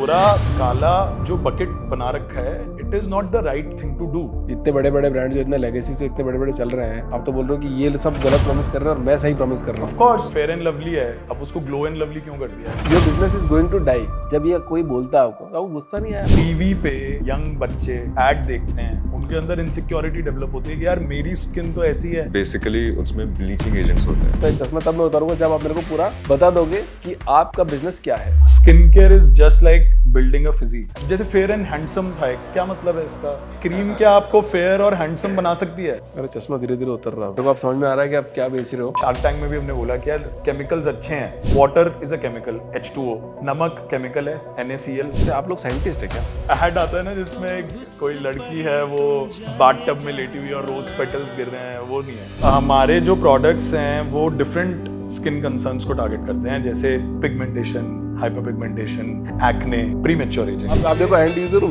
गोरा काला जो बकेट बना रखा है, it is not the right thing to do. इतने बड़े बड़े ब्रांड जो इतने लेगेसी से इतने बड़े बड़े चल रहे हैं, आप तो बोल रहे हो कि ये सब गलत प्रॉमिस कर रहे हैं और मैं सही प्रॉमिस कर रहा ऑफ हूँ। कोर्स फेयर एंड लवली है, अब उसको ग्लो एंड लवली क्यों कर दिया है? Your business is going to die. जब ये कोई बोलता है आपको गुस्सा नहीं आया? टीवी पे यंग बच्चे एड देखते हैं, उनके अंदर इनसिक्योरिटी डेवलप होती है कि यार मेरी स्किन तो ऐसी है। बेसिकली उसमें ब्लीचिंग एजेंट्स होते हैं। तो चश्मा तब मैं उतारूंगा जब आप मेरे को पूरा बता दोगे कि आपका बिजनेस क्या है। Skin care is just like building a physique. जैसे फेयर एंड हैंडसम था, क्या मतलब है इसका? क्रीम क्या आपको फेयर और हैंडसम बना सकती है? मेरा चश्मा धीरे धीरे उतर रहा है, मेरे को आप समझ में आ रहा है कि आप क्या बेच रहे हो। शार्क टैंक में भी हमने बोला कि यार केमिकल्स अच्छे हैं। Water is a chemical, H2O, नमक केमिकल है, NaCl। आप लोग साइंटिस्ट है क्या? ऐड आता है ना जिसमें कोई लड़की है वो बाथटब में लेटी हुई और रोज पेटल्स गिर रहे हैं, वो नहीं है। हमारे जो प्रोडक्ट्स हैं वो डिफरेंट स्किन कंसर्न्स को टारगेट करते हैं, जैसे pigmentation, hyper pigmentation, acne, premature ageing. आप देखो एंड यूजर हूँ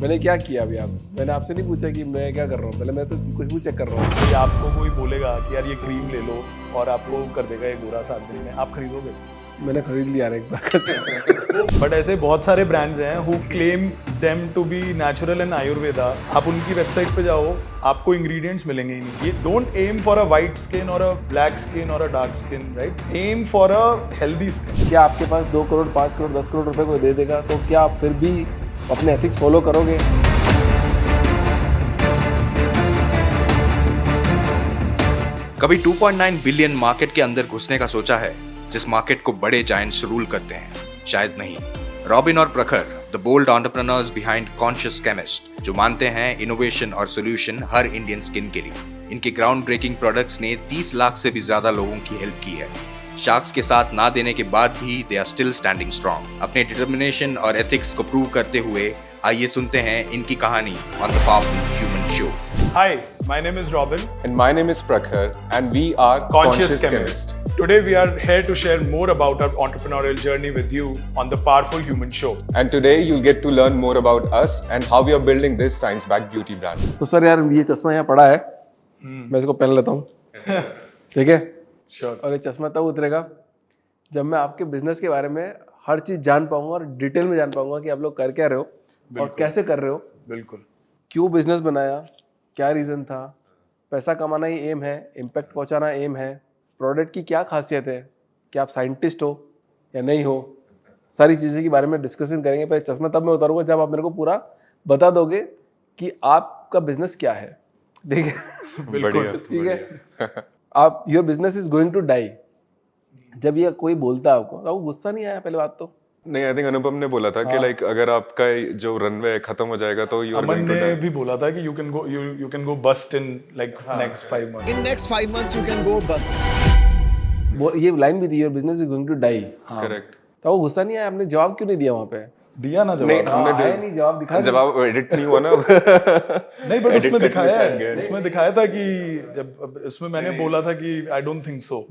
मैंने क्या किया अभी? आप मैंने आपसे नहीं पूछा कि मैं क्या कर रहा हूँ, पहले मैं तो खुशबू चेक कर रहा हूँ। तो आपको कोई बोलेगा कि यार ये क्रीम ले लो और आपको कर देगा ये गोरा 7 दिन में, आप खरीदोगे? मैंने खरीद लिया एक बार। बट ऐसे बहुत सारे ब्रांड्स हैं who claim them to be natural and Ayurveda. आप उनकी वेबसाइट पे जाओ, आपको इंग्रेडिएंट्स मिलेंगे ही नहीं। ये don't aim for a white skin और अ ब्लैक स्किन और a dark skin, right? Aim for a healthy skin. क्या आपके पास 2 करोड़ 5 करोड़ 10 करोड़ रुपए को दे देगा तो क्या आप फिर भी अपने एथिक्स फॉलो करोगे? कभी 2.9 बिलियन मार्केट के अंदर घुसने का सोचा है, जिस मार्केट को बड़े जायंट्स रूल करते हैं? शायद नहीं। रॉबिन और Prakhar, the bold entrepreneurs behind Conscious Chemist, जो मानते हैं इनोवेशन और सॉल्यूशन हर इंडियन स्किन के लिए। इनके ग्राउंड ब्रेकिंग प्रोडक्ट्स ने 30 लाख से भी ज्यादा लोगों की हेल्प की है। शार्क्स के साथ ना देने के बाद भी they are still standing strong. अपने डिटर्मिनेशन और एथिक्स को प्रूव करते हुए आइए सुनते हैं इनकी कहानी on the powerful human show. Hi, my name is Robin, And my name is Prakhar, and we are Conscious Chemist. Today we are here to share more about our entrepreneurial journey with you on the Powerful Human Show. And today you'll get to learn more about us and how we are building this science-backed beauty brand. तो sir यार ये चश्मा यहाँ पड़ा है, मैं इसको पहन लेता हूँ। ठीक है? Sure. और ये चश्मा तब उतरेगा जब मैं आपके बिजनेस के बारे में हर चीज जान पाऊंगा और डिटेल में जान पाऊंगा कि आप लोग कर क्या रहे हो और कैसे कर रहे हो, बिल्कुल। क्यों बिजनेस बनाया, क्या रीजन था, पैसा कमाना ही एम है, इम्पैक्ट पहुंचाना एम है, प्रोडक्ट की क्या खासियत है, क्या आप साइंटिस्ट हो या नहीं हो, सारी चीज़ें के बारे में डिस्कशन करेंगे। पर चश्मा तब मैं उतारूंगा जब आप मेरे को पूरा बता दोगे कि आपका बिजनेस क्या है। ठीक है? बिल्कुल। ठीक है? आप your business is going to die. जब ये कोई बोलता है आपको गुस्सा नहीं आया? पहले बात तो नहीं, आई थिंक अनुपम ने बोला था कि लाइक अगर आपका जो रनवे खत्म हो जाएगा तो you are Aman going to ने डाई। भी बोला था कि you can go bust in like next 5 months. In next 5 months, you can go bust. वो ये लाइन भी दी, your business is going to die. Correct. तो वो गुस्सा नहीं आया? आपने जवाब क्यों नहीं दिया वहाँ पे? दिया ना नहीं, जवाब। हमने आया नहीं, जवाब दिखा नहीं। जवाब एडिट नहीं हुआ ना। नहीं, बट Edit उसमें करके दिखाया शायद गए है, नहीं। उसमें दिखाया था कि जब उसमें मैंने बोला था कि I don't think so.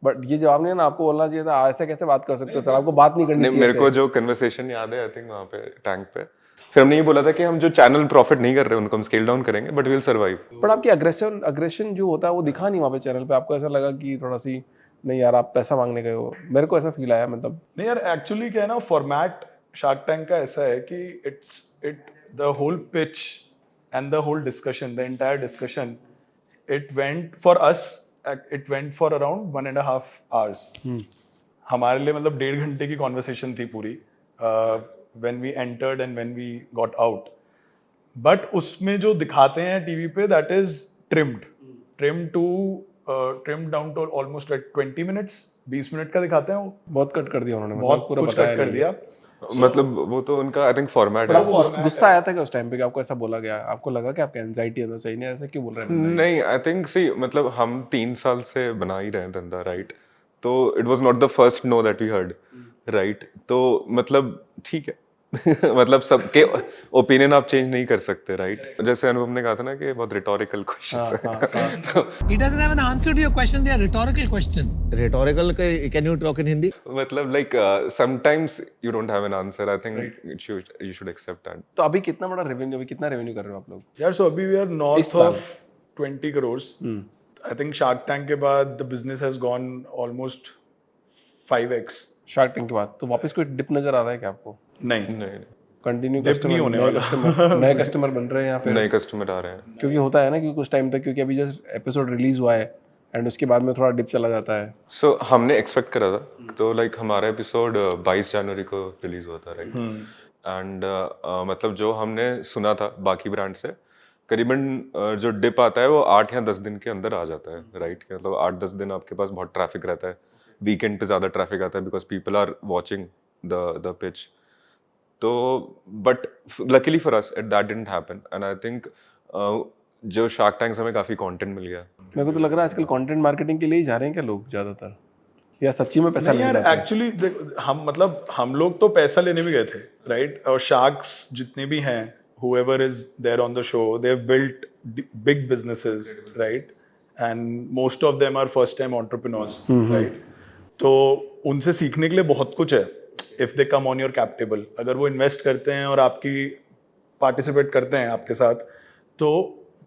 But ये जवाब नहीं है ना, आपको बोलना चाहिए था ऐसे कैसे बात कर सकते हो सर, आपको बात नहीं करनी नहीं, चाहिए मेरे को ऐसे। जो कन्वर्सेशन याद है आई थिंक वहाँ पे टैंक पे, फिर हमने ये बोला था कि हम जो चैनल प्रॉफिट नहीं कर रहे उनको हम स्केल डाउन करेंगे but we will survive. But आपकी अग्रेशन जो होता है वो दिखा नहीं वहाँ पे चैनल पे। आपको ऐसा लगा कि थोड़ा सी नहीं यार आप पैसा मांगने गए हो? मेरे को ऐसा फील आया, मतलब नहीं यार, एक्चुअली क्या है ना, फॉर्मेट शार्क टैंक का ऐसा है कि the whole pitch and the whole discussion, the entire discussion, it went for around 1.5 hours. हमारे लिए मतलब 1.5 घंटे की कॉन्वर्सेशन थी पूरी, when we entered and when we got out. But उसमें जो दिखाते हैं टीवी पे, that is trimmed down to almost 20 minutes, 20 minute का दिखाते हैं वो। बहुत कट कर दिया उन्होंने, बहुत मतलब पूरा कुछ बताया कट कर नहीं। दिया। मतलब वो तो उनका आई थिंक फॉर्मेट बट है। आपको गुस्सा आया था क्या उस टाइम पे कि आपको ऐसा बोला गया? आपको लगा कि आपका एंजाइटी है तो सही नहीं, ऐसा क्यों बोल रहे हैं? नहीं, आई थिंक सी मतलब हम 3 साल से बना ही रहे हैं धंधा, राइट? तो it was not the first no that we heard, right? तो मतलब ठीक है। मतलब सबके ओपिनियन आप चेंज नहीं कर सकते, राइट? जैसे अनुपम ने कहा था ना कि बहुत रिटोरिकल क्वेश्चंस है। तो He doesn't have an answer to your question. They are rhetorical questions. Rhetorical, can you talk in Hindi? मतलब like sometimes you don't have an answer, I think you should accept that. तो अभी कितना बड़ा revenue, अभी कितना revenue कर रहे हो आप लोग? यार सो अभी वी आर इस नॉर्थ साल। Of 20 crores. I think shark tank के बाद the business has gone almost 5x. Shark tank के बाद तो वापस कोई डिप नजर आ रहा है क्या आपको? नहीं नहीं कंटिन्यू Dip नहीं होने वाला। नए कस्टमर बन रहे हैं या फिर नए कस्टमर आ रहे हैं. क्योंकि होता है ना कि कुछ टाइम तक, क्योंकि अभी जस्ट एपिसोड रिलीज हुआ है एंड उसके बाद में थोड़ा डिप चला जाता है. सो हमने एक्सपेक्ट करा था, तो लाइक हमारा एपिसोड 22 जनवरी को रिलीज हुआ था, राइट. एंड मतलब जो हमने सुना था बाकी ब्रांड से, करीबन जो डिप आता है वो 8 या 10 दिन के अंदर आ जाता है, राइट. मतलब 8-10 दिन आपके पास बहुत ट्रैफिक रहता है, वीकेंड पे ज़्यादा ट्रैफिक आता है because people are watching the pitch. तो but luckily for us that didn't happen, and I think जो शार्क टैंक से हमें काफ़ी कंटेंट मिल गया. मेरे को तो लग रहा है आजकल कंटेंट मार्केटिंग के लिए ही जा रहे हैं क्या लोग ज्यादातर, या सच्ची में पैसा नहीं लेने यार, जाते हैं? एक्चुअली हम मतलब हम लोग तो पैसा लेने भी गए थे, राइट. और शार्क्स जितने भी हैं, whoever is there on the show, they've built big businesses, right? And most of them are first time entrepreneurs, right? तो उनसे सीखने के लिए बहुत कुछ है. If they come on your cap table, अगर वो इन्वेस्ट करते हैं और आपकी पार्टिसिपेट करते हैं आपके साथ, तो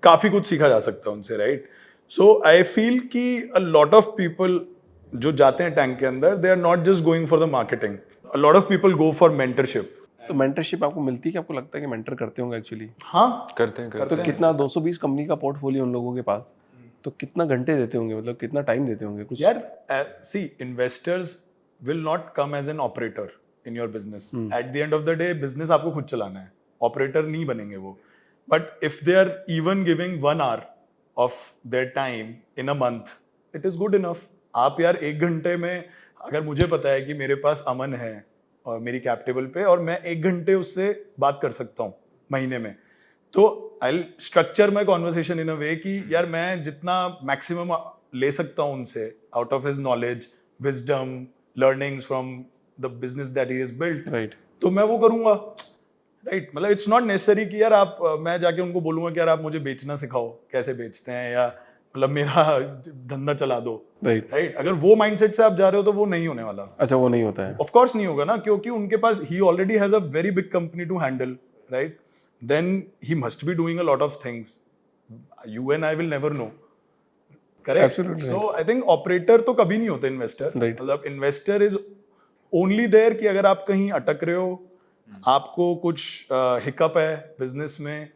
काफी कुछ सीखा जा सकता है उनसे, राइट. सो आई फील कि अ लॉट ऑफ पीपल जो जाते हैं टैंक के अंदर, they are not just going for the marketing. A lot of people go for mentorship. तो मेंटरशिप आपको मिलती है कि आपको लगता है कि मेंटर करते होंगे एक्चुअली? हाँ, करते हैं. तो कितना 220 कंपनी का पोर्टफोलियो उन लोगों के पास, तो कितना घंटे देते होंगे, मतलब कितना टाइम देते होंगे कुछ? यार see, investors will not come as an operator in your business. At the end of the day business आपको खुद चलाना है, ऑपरेटर नहीं बनेंगे वो. But if they are even giving 1 hour of their time in a month, it is good enough. आप यार 1 घंटे में, अगर मुझे पता है कि मेरे पास अमन है और मेरी कैप टेबल पे, और मैं 1 घंटे उससे बात कर सकता हूँ महीने में, तो आई स्ट्रक्चर माई कॉन्वर्सेशन इन अ वे कि यार मैं जितना मैक्सिमम ले सकता हूँ उनसे, out of his knowledge, wisdom, learnings from the business that he is built, right. तो मैं वो करूंगा, राइट. मतलब इट्स नॉट नेसेसरी कि यार आप मैं जाके उनको बोलूंगा कि यार आप मुझे बेचना सिखाओ, कैसे बेचते हैं, या मतलब मेरा धंधा चला दो, राइट. राइट. अगर वो माइंडसेट से आप जा रहे हो तो वो नहीं होने वाला. अच्छा, वो नहीं होता है. ऑफ कोर्स नहीं होगा ना, क्योंकि उनके पास ही already has a very big company to handle, right. Then he must be doing a lot of things. You and I will never know, correct. Absolutely so I think operator तो कभी नहीं होता इन्वेस्टर. Right. मतलब investor is only there कि अगर आप कहीं अटक रहे हो, आपको कुछ हिकअप है बिजनेस में,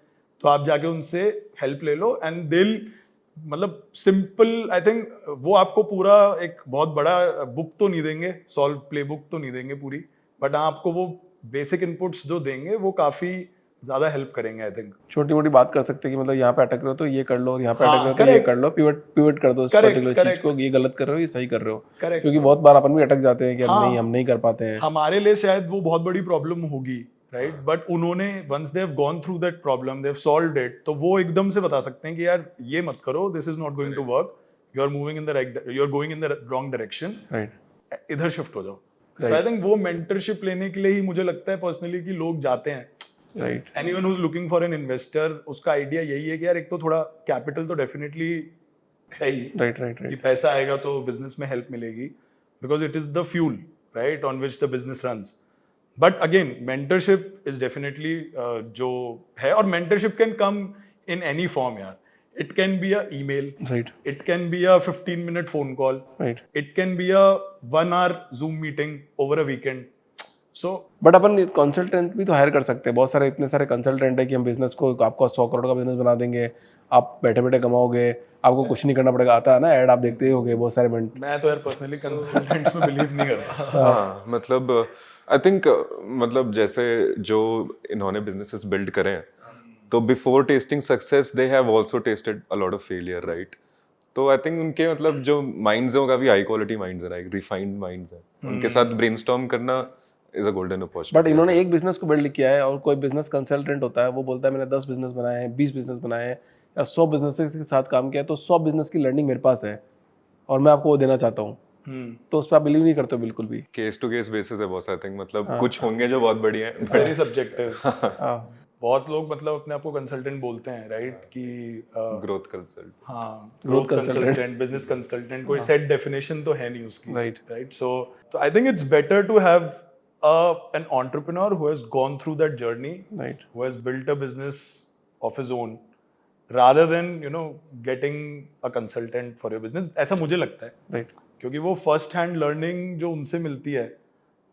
तो आप जाके उनसे हेल्प ले लो, एंड दिल मतलब सिंपल, आई थिंक वो आपको पूरा एक बहुत बड़ा बुक तो नहीं देंगे, सॉल्व प्ले बुक तो नहीं देंगे पूरी, बट आपको वो बेसिक इनपुट्स जो देंगे वो काफी ज्यादा हेल्प करेंगे, आई थिंक. छोटी मोटी बात कर सकते हैं कि मतलब यहाँ पे अटक रहे हो तो ये कर लो, और यहाँ पे हाँ, अटक रहे हो तो ये correct. कर लो, पिवट कर दो इस Correct, पर्टिकुलर चीज correct. को, ये गलत कर रहे हो, ये सही कर रहे हो. करेक्ट. क्योंकि बहुत बार अपन भी अटक जाते हैं कि हाँ. नहीं, हम नहीं कर पाते हैं. हमारे लिए शायद वो बहुत बड़ी प्रॉब्लम होगी, राइट. बट उन्होंने once they have gone through that problem, they have solved it, तो वो एकदम से बता सकते हैं कि यार ये मत करो, this is not going to work, you are moving in the right, you are going in the wrong direction, right. इधर शिफ्ट हो जाओ. सो आई थिंक वो मेंटरशिप लेने के लिए ही मुझे लगता है पर्सनली कि लोग जाते हैं. Right. Anyone who is looking for an investor, उसका आइडिया यही है कि यार एक तो थोड़ा कैपिटल तो डेफिनेटली है ही, राइट. राइट. कि राइट. पैसा आएगा तो बिजनेस में हेल्प मिलेगी, because it is the fuel, right, on which the business runs. But again mentorship is definitely जो है, और mentorship can come in any form यार. It can be a email, right. it can be a 15-minute phone call, right. it can be a 1 hour Zoom meeting over a weekend. So but upon consultant भी तो higher कर सकते हैं. बहुत सारे इतने सारे कंसल्टेंट है कि हम बिजनेस को, आपको 100 करोड़ का बिजनेस बना देंगे, आप बैठे बैठे कमाओगे, आपको कुछ नहीं करना पड़ेगा. आता है ना ऐड, आप देखते ही होगे बहुत सारे मिनट. मैं तो यार पर्सनली कंसल्टेंट्स में बिलीव नहीं करता. हाँ, मतलब आई थिंक मतलब जैसे जो इन्होंने बिजनेसेस बिल्ड करे हैं, तो before testing success they have also tested a lot of failure, right. तो आई थिंक उनके मतलब जो माइंड्स हैं वो काफी हाई क्वालिटी माइंड्स हैं, लाइक रिफाइंड माइंड्स हैं. उनके साथ ब्रेनस्टॉर्म करना is a golden opportunity. But इन्होंने एक बिजनेस को बिल्ड किया है, और कोई बिजनेस कंसल्टेंट होता है, वो बोलता है मैंने 10 बिजनेस बनाए हैं, 20 बिजनेस बनाए हैं, या 100 बिजनेस के साथ काम किया है, तो 100 बिजनेस की लर्निंग मेरे पास है और मैं आपको वो देना चाहता हूँ. तो उस पर आप बिलीव नहीं करते हो बिल्कुल भी. केस टू केस बेसिस है बॉस. आई थिंक मतलब कुछ होंगे जो बहुत बढ़िया हैं, It's very subjective. हाँ. बहुत लोग मतलब अपने आप को कंसल्टेंट बोलते हैं, राइट, कि ग्रोथ कंसल्ट. हाँ, Growth growth consultant, business consultant, कोई सेट डेफिनेशन तो है नहीं उसकी, Right. राइट. सो तो I think it's better to have an entrepreneur who has gone through that journey, right. who has built a business of his own, rather than getting a consultant for your business. ऐसा मुझे लगता है, right. क्योंकि वो first hand learning जो उनसे मिलती है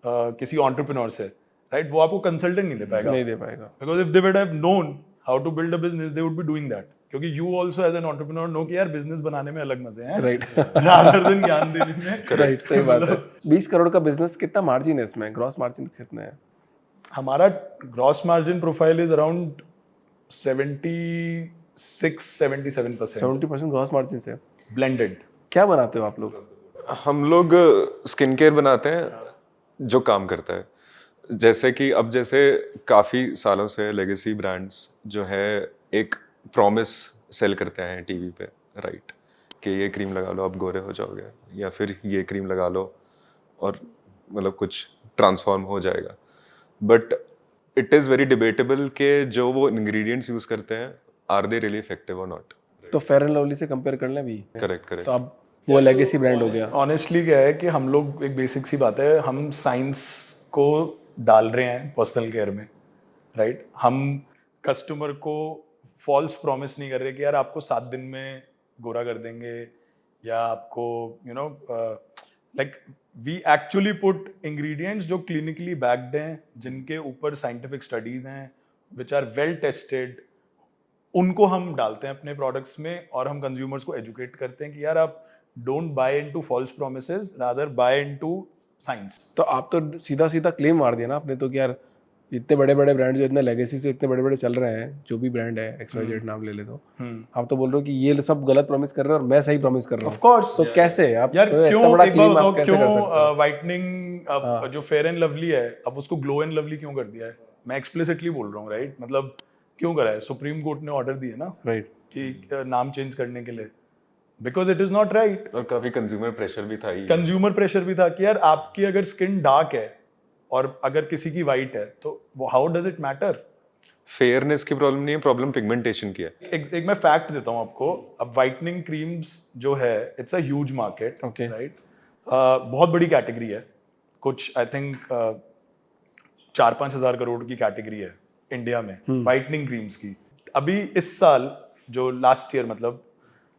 किसी entrepreneur से, राइट, वो आपको कंसल्टेंट नहीं दे पाएगा, नहीं दे पाएगा. Because if they would have known how to build a business they would be doing that, क्योंकि you also as an entrepreneur know कि यार बिजनेस बनाने में अलग मजे हैं, राइट. रादर देन ज्ञान देने में. राइट, सही बात है. 20 करोड़ का बिजनेस, कितना मार्जिन है इसमें? ग्रॉस मार्जिन कितना है? हमारा gross margin profile is around 76-77% 70% gross margin से. ब्लेंडेड. क्या बनाते हो आप लोग? हम लोग स्किन केयर बनाते हैं जो काम करता है. जैसे कि अब जैसे काफ़ी सालों से लेगेसी ब्रांड्स जो है एक प्रॉमिस सेल करते हैं टीवी पे, राइट, कि ये क्रीम लगा लो आप गोरे हो जाओगे, या फिर ये क्रीम लगा लो और मतलब कुछ ट्रांसफॉर्म हो जाएगा. But it is very debatable कि जो वो इंग्रेडिएंट्स यूज़ करते हैं आर दे रियली इफेक्टिव और नॉट. तो फेयर एंड लवली से कंपेयर कर लें अभी. करेक्ट. तो अब वो लेगेसी ब्रांड हो गया. ऑनेस्टली क्या है कि हम लोग, एक बेसिक सी बात है, हम साइंस को डाल रहे हैं पर्सनल केयर में, राइट. हम कस्टमर को फॉल्स प्रॉमिस नहीं कर रहे कि यार आपको 7 दिन में गोरा कर देंगे, या आपको you know like we actually put ingredients जो क्लिनिकली बैक्ड हैं, जिनके ऊपर साइंटिफिक स्टडीज हैं, विच आर वेल टेस्टेड, उनको हम डालते हैं अपने प्रोडक्ट्स में, और हम कंज्यूमर्स को एजुकेट करते हैं कि यार आप don't buy into false promises, rather buy into science. तो आप तो सीधा सीधा क्लेम मार दिया ना आपने तो कि यार इतने बड़े बड़े ब्रांड जो इतने लेगेसी से इतने बड़े बड़े चल रहे हैं, जो भी ब्रांड है XYZ नाम ले ले, तो आप तो बोल रहे हो कि ये सब गलत प्रॉमिस कर रहे हैं और मैं सही प्रॉमिस कर रहा हूँ. Of course. तो कैसे आप यार इतना क्यों, बड़ा एक बात claim बताओ, आप कैसे कर सकते क्यों हो? वाइटनिंग हाँ. जो फेयर एंड लवली है अब उसको ग्लो एंड लवली क्यों कर दिया है? मैं एक्सप्लिसिटली बोल रहा हूँ, राइट. मतलब क्यों करा है? सुप्रीम कोर्ट ने ऑर्डर दिया ना राइट. कि नाम चेंज करने के लिए, because it is not right. और काफ़ी कंज्यूमर प्रेशर भी था ही. कंज्यूमर प्रेशर भी था कि यार आपकी अगर स्किन डार्क है और अगर किसी की वाइट है तो how does it matter? Fairness की प्रॉब्लम नहीं है, प्रॉब्लम पिगमेंटेशन की है. एक मैं फैक्ट देता हूँ आपको. अब वाइटनिंग क्रीम्स जो है, it's a huge market, Okay. Right. बहुत बड़ी कैटेगरी है, कुछ आई थिंक 4-5 हज़ार करोड़ की कैटेगरी है इंडिया में वाइटनिंग क्रीम्स की. अभी इस साल जो लास्ट ईयर, मतलब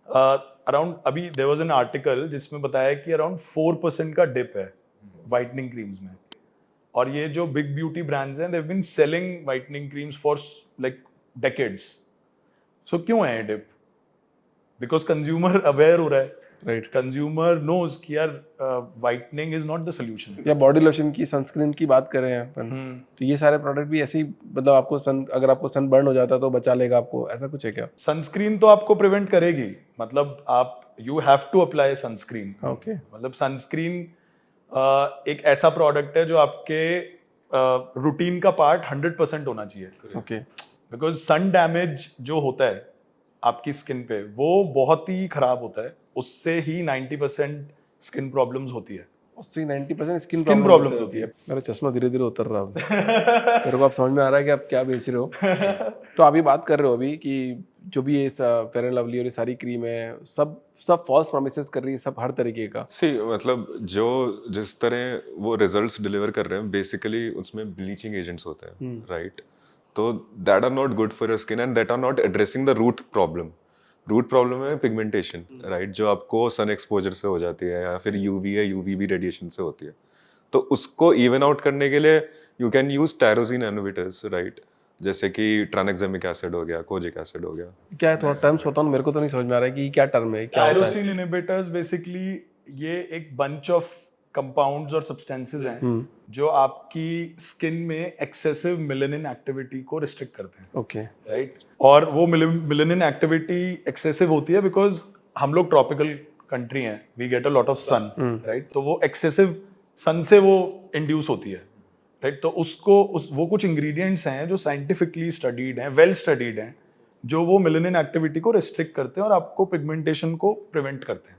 अराउंड, अभी देयर वाज एन आर्टिकल जिसमें बताया कि अराउंड 4% का डिप है वाइटनिंग क्रीम्स में. और ये जो बिग ब्यूटी ब्रांड्स हैं, they have been selling whitening creams for like decades. So क्यों है ये डिप? बिकॉज कंज्यूमर अवेयर हो रहा है, राइट. कंज्यूमर नोज कि यार whitening is not the solution. या बॉडी लोशन की, सनस्क्रीन की बात करें अपन, तो ये सारे प्रोडक्ट भी ऐसे ही, मतलब आपको अगर आपको सन बर्न हो जाता है तो बचा लेगा आपको, ऐसा कुछ है क्या? सनस्क्रीन तो आपको प्रिवेंट करेगी, मतलब आप you have to apply sunscreen. Okay. मतलब सनस्क्रीन एक ऐसा प्रोडक्ट है जो आपके रूटीन का पार्ट 100% होना चाहिए. ओके. बिकॉज सन डैमेज जो होता है आपकी स्किन पे, वो बहुत ही खराब होता है. उससे ही 90% स्किन प्रॉब्लम्स होती है. उससे 90% स्किन Skin problems होती है. मेरा चश्मा धीरे धीरे उतर रहा है. मेरे को अब समझ में आ रहा है कि आप क्या बेच रहे हो. तो आप ये बात कर रहे हो अभी कि जो भी ये फेयर एंड लवली और ये सारी क्रीम है, सब फॉल्स प्रॉमिसेस कर रही है, सब हर तरीके का. सी मतलब जो जिस तरह वो रिजल्ट्स डिलीवर कर रहे हैं बेसिकली उसमें ब्लीचिंग एजेंट्स होते हैं, राइट. तो that are not good for your skin and that are not addressing the root problem. Root problem है पिगमेंटेशन, राइट, जो आपको सन एक्सपोजर से हो जाती है या फिर यूवी है, यूवीबी रेडिएशन से होती है. तो उसको इवन आउट करने के लिए you can use tyrosine inhibitors, right, जैसे कि ट्रानेक्सामिक एसिड हो गया, कोजिक एसिड हो गया. क्या है, थोड़ा टर्म्स बताओ, मेरे को तो नहीं समझ में आ रहा है कि क्या टर्म है, क्या होता है. टायरोसिन इनहिबिटर्स बेसिकली ये एक बंच ऑफ कंपाउंड्स और सब्सटेंसेस हैं जो आपकी स्किन में एक्सेसिव मेलानिन एक्टिविटी को रिस्ट्रिक्ट करते हैं. ओके. राइट. और वो मेलानिन एक्टिविटी एक्सेसिव होती है बिकॉज हम लोग ट्रॉपिकल कंट्री हैं, we get a lot of sun, right. तो वो एक्सेसिव सन से वो इंड्यूस होती है, राइट. तो वो कुछ इंग्रेडिएंट्स हैं जो साइंटिफिकली स्टडीड हैं, वेल स्टडीड हैं, जो वो मेलानिन एक्टिविटी को रिस्ट्रिक्ट करते हैं और आपको पिगमेंटेशन को प्रिवेंट करते हैं.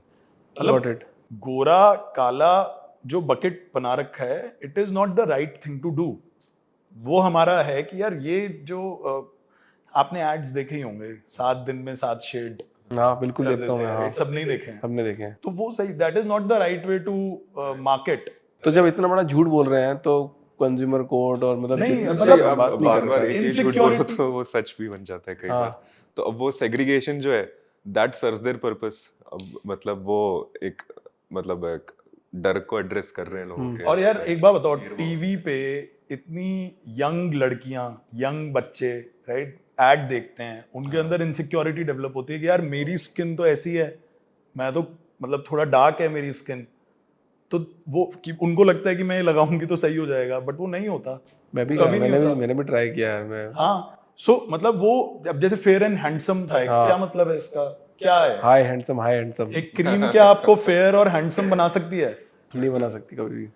Got it. गोरा काला जो बकेट बना रखा है, it is not the right thing to do. वो हमारा है कि यार ये जो आपने एड्स देखे ही होंगे, 7 दिन में 7 शेड. हाँ बिल्कुल देखता हूँ मैं. हाँ, सब नहीं देखे हैं. सबने देखे हैं. तो वो सही, that is not the right way to market. तो जब इतना बड़ा झूठ बोल रहे हैं तो कंज्यूमर कोर्ट और मतलब नहीं, जितने मतलब से अब बात नहीं बार कर बार रहे एक हैं. ही झूठ बोलो Insecurity- तो वो सच भी बन जाता है कई हाँ. बार. तो अब वो सेग्रीगेशन जो है दैट सर्व्स देयर पर्पस. अब मतलब वो एक डर को एड्रेस कर रहे हैं लोगों के। और यार एक बात बताओ, टीवी पे इतनी यंग लड़कियां, यंग बच्चे, राइट, एड देखते हैं, उनके अंदर इनसिक्योरिटी डेवलप होती है कि यार मेरी स्किन तो ऐसी है, मैं तो मतलब थोड़ा डार्क है मेरी स्किन, तो वो कि उनको लगता है कि मैं ये लगाऊंगी तो सही हो जाएगा, बट वो नहीं होता। मैं भी कभी नहीं होता। मैंने भी ट्राई किया है मैं। हाँ, सो मतलब वो अब जैसे फेयर एंड हैंडसम था, हाँ। क्या मतलब है इसका, क्या है? हाई हैंडसम एक क्रीम क्या आपको फेयर और हैंडसम बना सकती है? नहीं बना सकती कभी भी।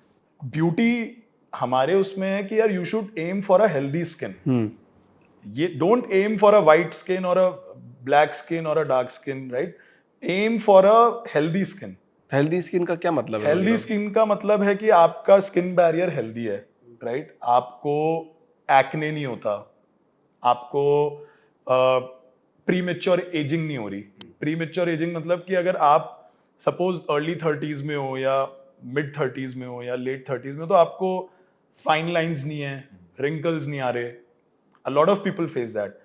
ब्यूटी हमारे उसमें है कि यार you should aim for a healthy skin. ये don't aim for a white skin और अ ब्लैक स्किन और a dark skin, right? Aim for a healthy skin. Healthy skin का क्या मतलब है? हेल्दी स्किन का मतलब है कि आपका स्किन बैरियर हेल्दी है, राइट? आपको एक्ने नहीं होता, आपको प्रीमेच्योर एजिंग नहीं हो रही। प्रीमेच्योर एजिंग मतलब कि अगर आप सपोज अर्ली 30s में हो या मिड 30s में हो या लेट 30s में हो, तो आपको फाइन लाइंस नहीं है, रिंकल्स नहीं आ रहे। अ lot of people face that.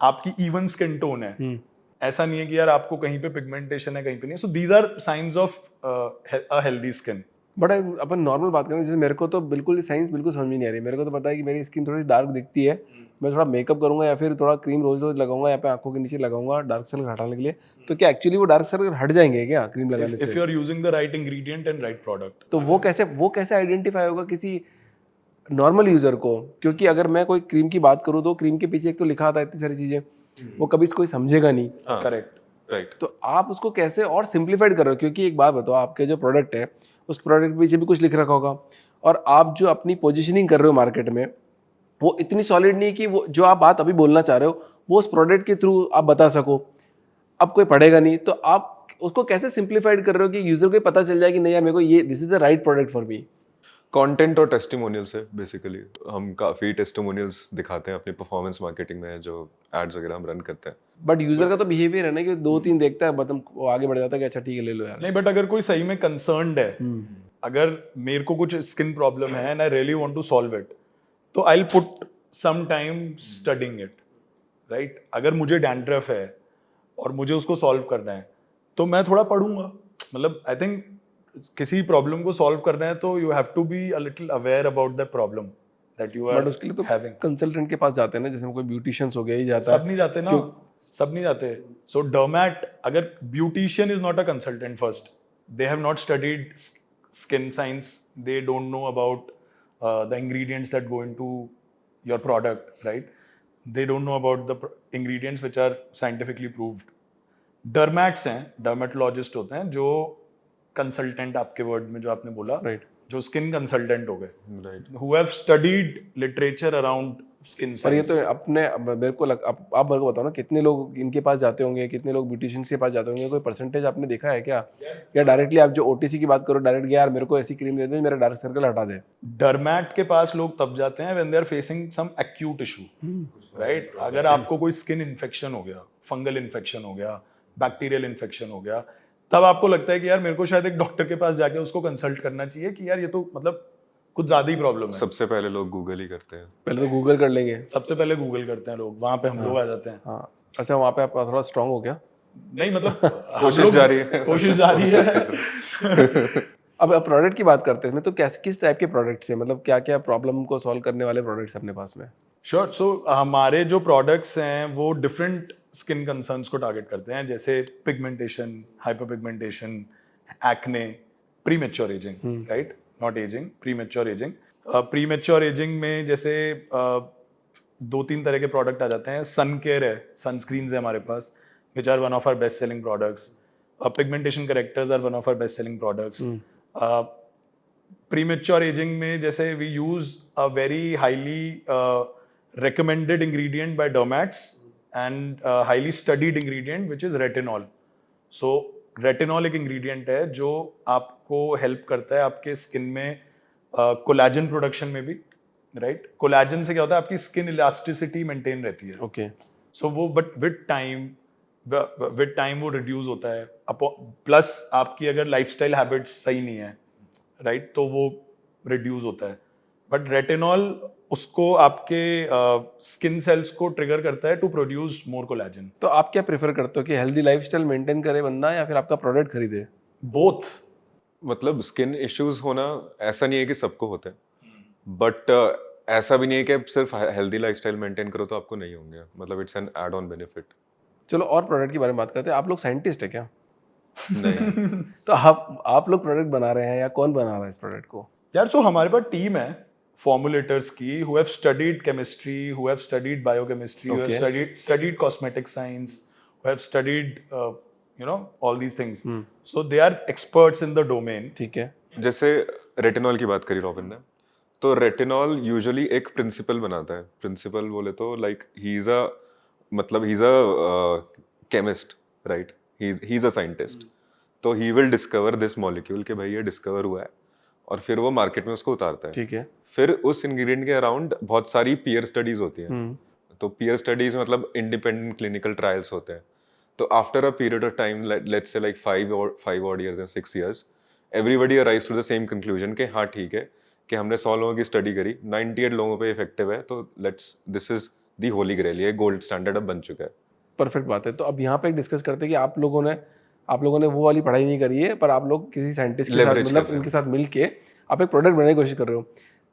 आपकी इवन स्किन टोन है, ऐसा नहीं है कि यार आपको कहीं पे पिगमेंटेशन है कहीं पे नहीं। So these are science of a healthy skin. But अपन नॉर्मल बात करें, जैसे मेरे को तो बिल्कुल साइंस बिल्कुल समझ में नहीं आ रही। मेरे को तो पता है कि मेरी स्किन थोड़ी डार्क दिखती है, मैं थोड़ा मेकअप करूंगा या फिर थोड़ा क्रीम रोज रोज लगाऊंगा, यहाँ पे आंखों के नीचे लगाऊंगा डार्क सर्कल हटाने के लिए, तो क्या एक्चुअली वो डार्क सर्कल हट जाएंगे क्या क्रीम लगाने इफ से? You are using the right ingredient and right product. तो वो कैसे आइडेंटिफाई होगा किसी नॉर्मल यूजर को? क्योंकि अगर मैं कोई क्रीम की बात करूँ तो क्रीम के पीछे एक तो लिखा आता है इतनी सारी चीजें, वो कभी कोई समझेगा नहीं। करेक्ट। राइट। तो आप उसको कैसे और सिंप्लीफाइड कर रहे हो? क्योंकि एक बात बताओ, आपके जो प्रोडक्ट है उस प्रोडक्ट के पीछे भी कुछ लिख रखा होगा, और आप जो अपनी पोजीशनिंग कर रहे हो मार्केट में वो इतनी सॉलिड नहीं कि वो जो आप बात अभी बोलना चाह रहे हो वो उस प्रोडक्ट के थ्रू आप बता सको। अब कोई पढ़ेगा नहीं, तो आप उसको कैसे सिंप्लीफाइड कर रहे हो कि यूजर को पता चल जाए कि नहीं यार मेरे को ये this is the right product for me? Content और टेस्टिमोनियल्स है बेसिकली। हम काफ़ी टेस्टिमोनियल्स दिखाते हैं अपनी परफॉर्मेंस मार्केटिंग में, जो एड्स वगैरह हम रन करते हैं। बट यूजर का तो बिहेवियर है ना कि 2-3 देखता है मतलब वो आगे बढ़ जाता है कि अच्छा ठीक है ले लो यार। नहीं, बट अगर कोई सही में कंसर्न्ड है, अगर मेरे को कुछ स्किन प्रॉब्लम है and I really want to solve it, तो I will put some time studying it, right? अगर मुझे डैंड्रफ है और मुझे उसको सॉल्व करना है तो मैं थोड़ा पढ़ूंगा। मतलब आई थिंक किसी प्रॉब्लम को सॉल्व करना है तो you have to be a little aware about the problem that you are but उसके लिए तो हैविंग। कंसल्टेंट के पास जाते हैं ना, जैसे कोई ब्यूटिशियंस हो गया ही जाता है। सब नहीं जाते ना, सब नहीं जाते। सो डर्मैट, अगर beautician is not a consultant first, they have not studied skin science, they don't know about the ingredients that go into your product, right? They don't know about the ingredients which are scientifically proved. Dermats हैं, dermatologist होते हैं जो consultant, आपके word में जो आपने बोला, right. जो स्किन कंसल्टेंट हो गए, right. who have studied literature around skin पर ये science. तो अपने मेरे को आप मेरे को बताओ ना, कितने लोग इनके पास जाते होंगे, कितने लोग ब्यूटिशियंस के पास जाते होंगे? कोई परसेंटेज आपने देखा है क्या? या डायरेक्टली आप जो ओटीसी की बात करो, डायरेक्ट यार मेरे को ऐसी क्रीम दे दे मेरा डार्क सर्कल हटा दे? डर्मैट के पास लोग तब जाते हैं when they are facing some acute issue, right? अगर आपको कोई स्किन इन्फेक्शन हो गया, फंगल इन्फेक्शन हो गया, बैक्टीरियल इन्फेक्शन हो गया, तब आपको लगता है कि यार मेरे को शायद एक डॉक्टर के पास जाके उसको कंसल्ट करना चाहिए कि यार ये तो मतलब कुछ ज्यादा ही प्रॉब्लम है। सबसे पहले लोग गूगल ही करते हैं। पहले तो गूगल कर लेंगे। सबसे पहले गूगल करते हैं लोग, वहां पे हम लोग आ जाते हैं। हाँ, अच्छा वहाँ पे आप थोड़ा स्ट्रांग हो गया। नहीं मतलब हम कोशिश लोग- जारी है। कोशिश जारी है। अब प्रोडक्ट की बात करते हैं तो किस टाइप के प्रोडक्ट्स हैं, मतलब क्या क्या प्रॉब्लम को सॉल्व करने वाले प्रोडक्ट्स अपने पास में? श्योर। सो हमारे जो प्रोडक्ट्स हैं वो डिफरेंट स्किन कंसर्न्स को टारगेट करते हैं, जैसे pigmentation, hyper pigmentation, acne, premature ageing, right? Not ageing, premature ageing. Premature ageing में जैसे 2-3 तरह के प्रोडक्ट आ जाते हैं। सन केयर है, सनस्क्रीन्स है हमारे पास, which are one of our best selling products. Pigmentation correctors are one of our best selling products. Premature ageing में जैसे we use a very highly recommended ingredient by dermats and highly studied ingredient which is retinol. So retinol एक ingredient है जो आपको help करता है आपके skin में collagen production में भी, right? Collagen से क्या होता है, आपकी skin elasticity maintain रहती है। ओके। So वो but with time वो reduce होता है। प्लस आपकी अगर lifestyle habits सही नहीं है, right? तो वो reduce होता है। बट रेटिनॉल उसको आपके स्किन सेल्स को ट्रिगर करता है टू प्रोड्यूस मोर कोलेजन। तो आप क्या प्रेफर करते हो कि हेल्दी लाइफस्टाइल मेंटेन करे बंदा या फिर आपका प्रोडक्ट खरीदे? बोथ। मतलब स्किन इश्यूज होना ऐसा नहीं है कि सबको होते हैं बट ऐसा भी नहीं है कि आप सिर्फ हेल्दी लाइफस्टाइल मेंटेन करो तो आपको नहीं होंगे मतलब it's an add on benefit चलो और प्रोडक्ट के बारे में बात करते हैं। आप लोग साइंटिस्ट है क्या? नहीं तो आप लोग प्रोडक्ट बना रहे हैं या कौन बना रहा है इस प्रोडक्ट को? यार सो हमारे पास टीम है formulators की who have studied chemistry, who have studied biochemistry, who have Okay. studied cosmetic science, who have studied all these things. So they are experts in the domain. ठीक है। जैसे रेटिनॉल की बात करी रॉबिन ने तो रेटिनॉल यूजुअली एक principal बनाता है प्रिंसिपल बोले तो लाइक ही इज अ मतलब he is a chemist right he is a scientist तो he will discover this molecule कि भाई ये डिस्कवर हुआ है और फिर वो मार्केट में उसको उतारता है ठीक है। फिर उस इंग्रेडिएंट के अराउंड बहुत सारी पीयर स्टडीज होती हैं तो पीयर स्टडीज मतलब इंडिपेंडेंट क्लिनिकल ट्रायल्स होते हैं तो after a period of time let's say like 5 odd years या 6 years everybody arise to the same conclusion कि हाँ ठीक है कि हमने 100 लोगों की स्टडी करी 98 लोगों पे इफेक्टिव है तो let's this is the holy grail ये गोल्ड स्टैंडर्ड अब बन चुका है परफेक्ट बात है। तो अब यहाँ पे डिस्कस करते हैं कि आप लोगों ने वो वाली पढ़ाई नहीं करी है पर आप लोग किसी साइंटिस्ट के साथ Leverage कर मतलब रहे हैं। इनके साथ मिल के आप एक प्रोडक्ट बनाने की कोशिश कर रहे हो।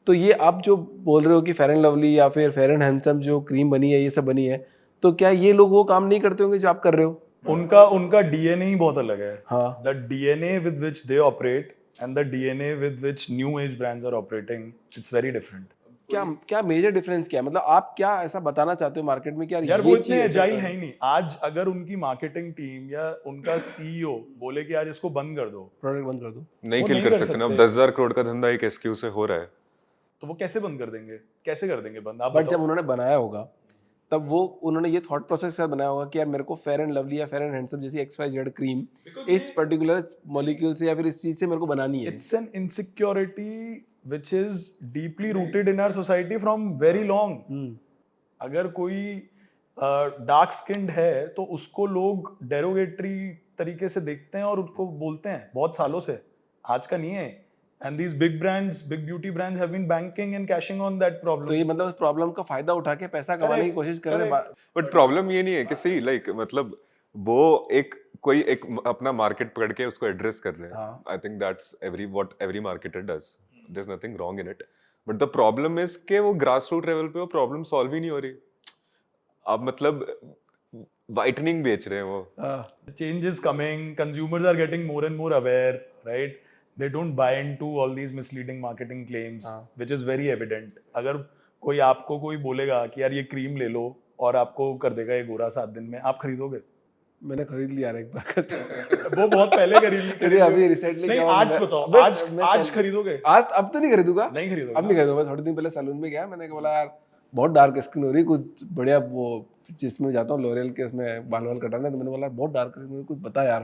तो ये आप जो बोल रहे हो कि फेयर एंड लवली या फिर फेयर एंड हैंडसम जो क्रीम बनी है ये सब बनी है तो क्या ये लोग वो काम नहीं करते होंगे जो आप कर रहे हो? उनका DNA ही बहुत अलग है. हाँ। The DNA with which they operate and the DNA with which new age brands are operating, it's very different. क्या मेजर डिफरेंस क्या है? मतलब आप क्या ऐसा बताना चाहते हो मार्केट में कि यार वो इतने एजाइल है ही नहीं. आज अगर उनकी मार्केटिंग टीम या उनका CEO बोले कि यार इसको बंद कर दो प्रोडक्ट बंद कर दो नहीं वो किल नहीं कर कर सकते ना अब सकते। 10,000 करोड़ का धंधा एक एसक्यू से हो रहा है तो वो कैसे बंद कर देंगे? कैसे कर देंगे बंद? आप बट जब बताओ. उन्होंने बनाया होगा तब वो उन्होंने ये थॉट प्रोसेस के साथ बनाया होगा कि यार मेरे को फेयर एंड लवली या फेयर एंड हैंडसम जैसी XYZ क्रीम इस पर्टिकुलर मॉलिक्यूल से या फिर इस चीज से मेरे को बनानी है। It's an insecurity which is deeply rooted in our society from very long. अगर कोई डार्क स्किन्ड है तो उसको लोग डेरोगेटरी तरीके से देखते हैं और उसको बोलते हैं बहुत सालों से. आज का नहीं है. And these big brands, big beauty brands have been banking and cashing on that problem. तो ये मतलब उस प्रॉब्लम का फायदा उठा के पैसा कमाने की Correct, कोशिश कर रहे हैं। correct. बट प्रॉब्लम ये नहीं है कि सही लाइक मतलब वो कोई एक अपना मार्केट पकड़ के उसको एड्रेस कर रहे हैं हाँ। I think that's what every marketer does there is nothing wrong in it but the problem is कि वो ग्रास रूट लेवल पे वो प्रॉब्लम सॉल्व ही नहीं हो रही अब मतलब वाइटनिंग बेच रहे हैं वो The change is coming. Consumers are getting more and more aware, right? They don't buy into all these misleading marketing claims, which is very evident. अगर कोई आपको कोई बोलेगा कि यार ये क्रीम ले लो और आपको कर देगा ये गोरा 7 दिन में, आप खरीदोगे? मैंने खरीद लिया यार एक बार। वो बहुत पहले खरीद ली. अभी रिसेंटली नहीं, आज बताओ. आज खरीदोगे? आज अब तो नहीं खरीदूंगा। नहीं खरीदोगे. अब नहीं खरीदूंगा। मैं थोड़े दिन पहले सैलून में गया, मैंने बोला यार बहुत डार्क स्किन हो रही, कुछ बढ़िया वो जिसमें जाता हूँ लोरियल के उसमें बाल वाल कटाने, तो मैंने बोला बहुत डार्क स्किन, कुछ बता यार।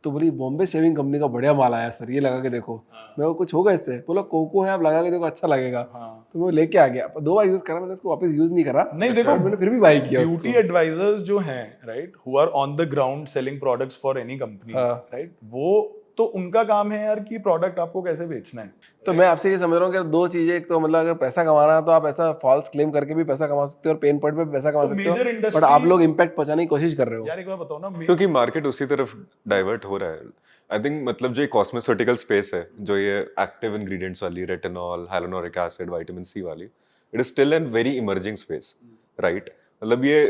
तो बोली बॉम्बे शेविंग कंपनी का बढ़िया माल आया सर, ये लगा के देखो। मैं कुछ होगा इससे? बोला कोको है, आप लगा के देखो अच्छा लगेगा। तो मैं लेके आ गया, 2 बार यूज करा मैंने, उसको वापस यूज नहीं करा। नहीं देखो, मैंने फिर भी बाय किया उसको। ब्यूटी एडवाइजर्स जो हैं, right, who are on the ground selling products for any company, right, वो तो उनका काम है यार कि प्रोडक्ट आपको कैसे बेचना है. तो मैं आपसे ये समझ रहा हूँ कि 2 चीजें, एक तो मतलब अगर पैसा कमाना है तो आप ऐसा फॉल्स क्लेम करके भी पैसा कमा सकते हो और पेन पॉइंट पे भी पैसा कमा तो सकते major हो, industry- बट आप लोग इम्पैक्ट पहुंचाने की कोशिश कर रहे हो। यार एक बार बताओ ना, क्योंकि मार्केट उसी तरफ डाइवर्ट हो रहा है आई थिंक मतलब जो कॉस्मेटिकल स्पेस है, जो ये एक्टिव इंग्रेडिएंट्स वाली retinol, hyaluronic acid, vitamin C वाली, it is still an very emerging space, right? मतलब ये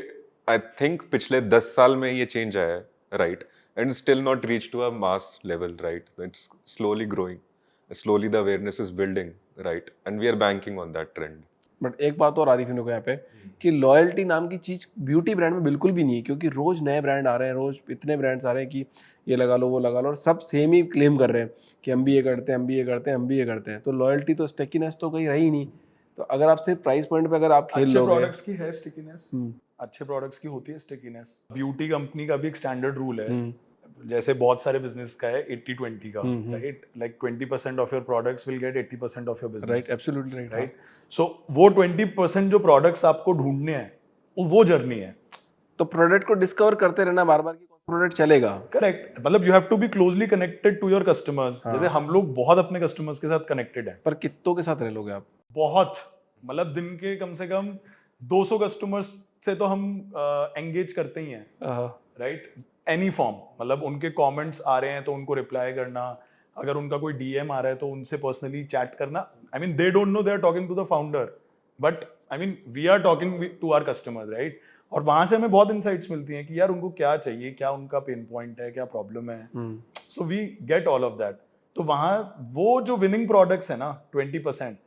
आई थिंक पिछले 10 साल में ये चेंज आया है, right? And still not reached to a mass level, right? It's slowly growing. Slowly the awareness is building, right? And we are banking on that trend. But एक बात और आरिफ को यहाँ पे कि लॉयल्टी नाम की चीज ब्यूटी ब्रांड में बिल्कुल भी नहीं है, क्योंकि रोज नए ब्रांड आ रहे हैं, रोज इतने ब्रांड्स आ रहे हैं कि ये लगा लो वो लगा लो, और सब सेम ही क्लेम कर रहे हैं कि हम भी ये करते हैं, हम भी ये करते हैं, हम भी ये करते हैं। तो लॉयल्टी तो स्टेकीनेस तो कहीं रही ही नहीं। तो अगर आप सिर्फ प्राइस पॉइंट पे अगर आप खेल अच्छे लोगे, प्रोडक्ट्स की है स्टिकीनेस, अच्छे प्रोडक्ट्स की होती है स्टिकीनेस। ब्यूटी कंपनी का भी एक स्टैंडर्ड रूल है, जैसे बहुत सारे बिजनेस का है 80-20 का, right? Like 20% of your products will get 80% of your business, right? Absolutely right, right? So वो 20% जो प्रोडक्ट्स आपको ढूंढने हैं वो जर्नी है। तो प्रोडक्ट को डिस्कवर करते रहना बार बार कि कौन सा प्रोडक्ट चलेगा। करेक्ट, मतलब you have to be closely connected to your customers. जैसे हम लोग बहुत अपने कस्टमर्स के साथ कनेक्टेड हैं। पर कितनों के साथ रह लोगे आप? बहुत, मतलब दिन के कम से कम 200 कस्टमर्स से तो हम एंगेज करते ही हैं, राइट? एनी फॉर्म, मतलब उनके कमेंट्स आ रहे हैं तो उनको रिप्लाई करना, अगर उनका कोई डीएम आ रहा है तो उनसे पर्सनली चैट करना. I mean they don't know they are talking to the founder, but I mean we are talking to our customers, right. और वहां से हमें बहुत इंसाइट्स मिलती हैं कि यार उनको क्या चाहिए, क्या उनका पेन पॉइंट है, क्या प्रॉब्लम है. So we get all of that. तो वहां वो जो विनिंग प्रोडक्ट्स है ना 20%,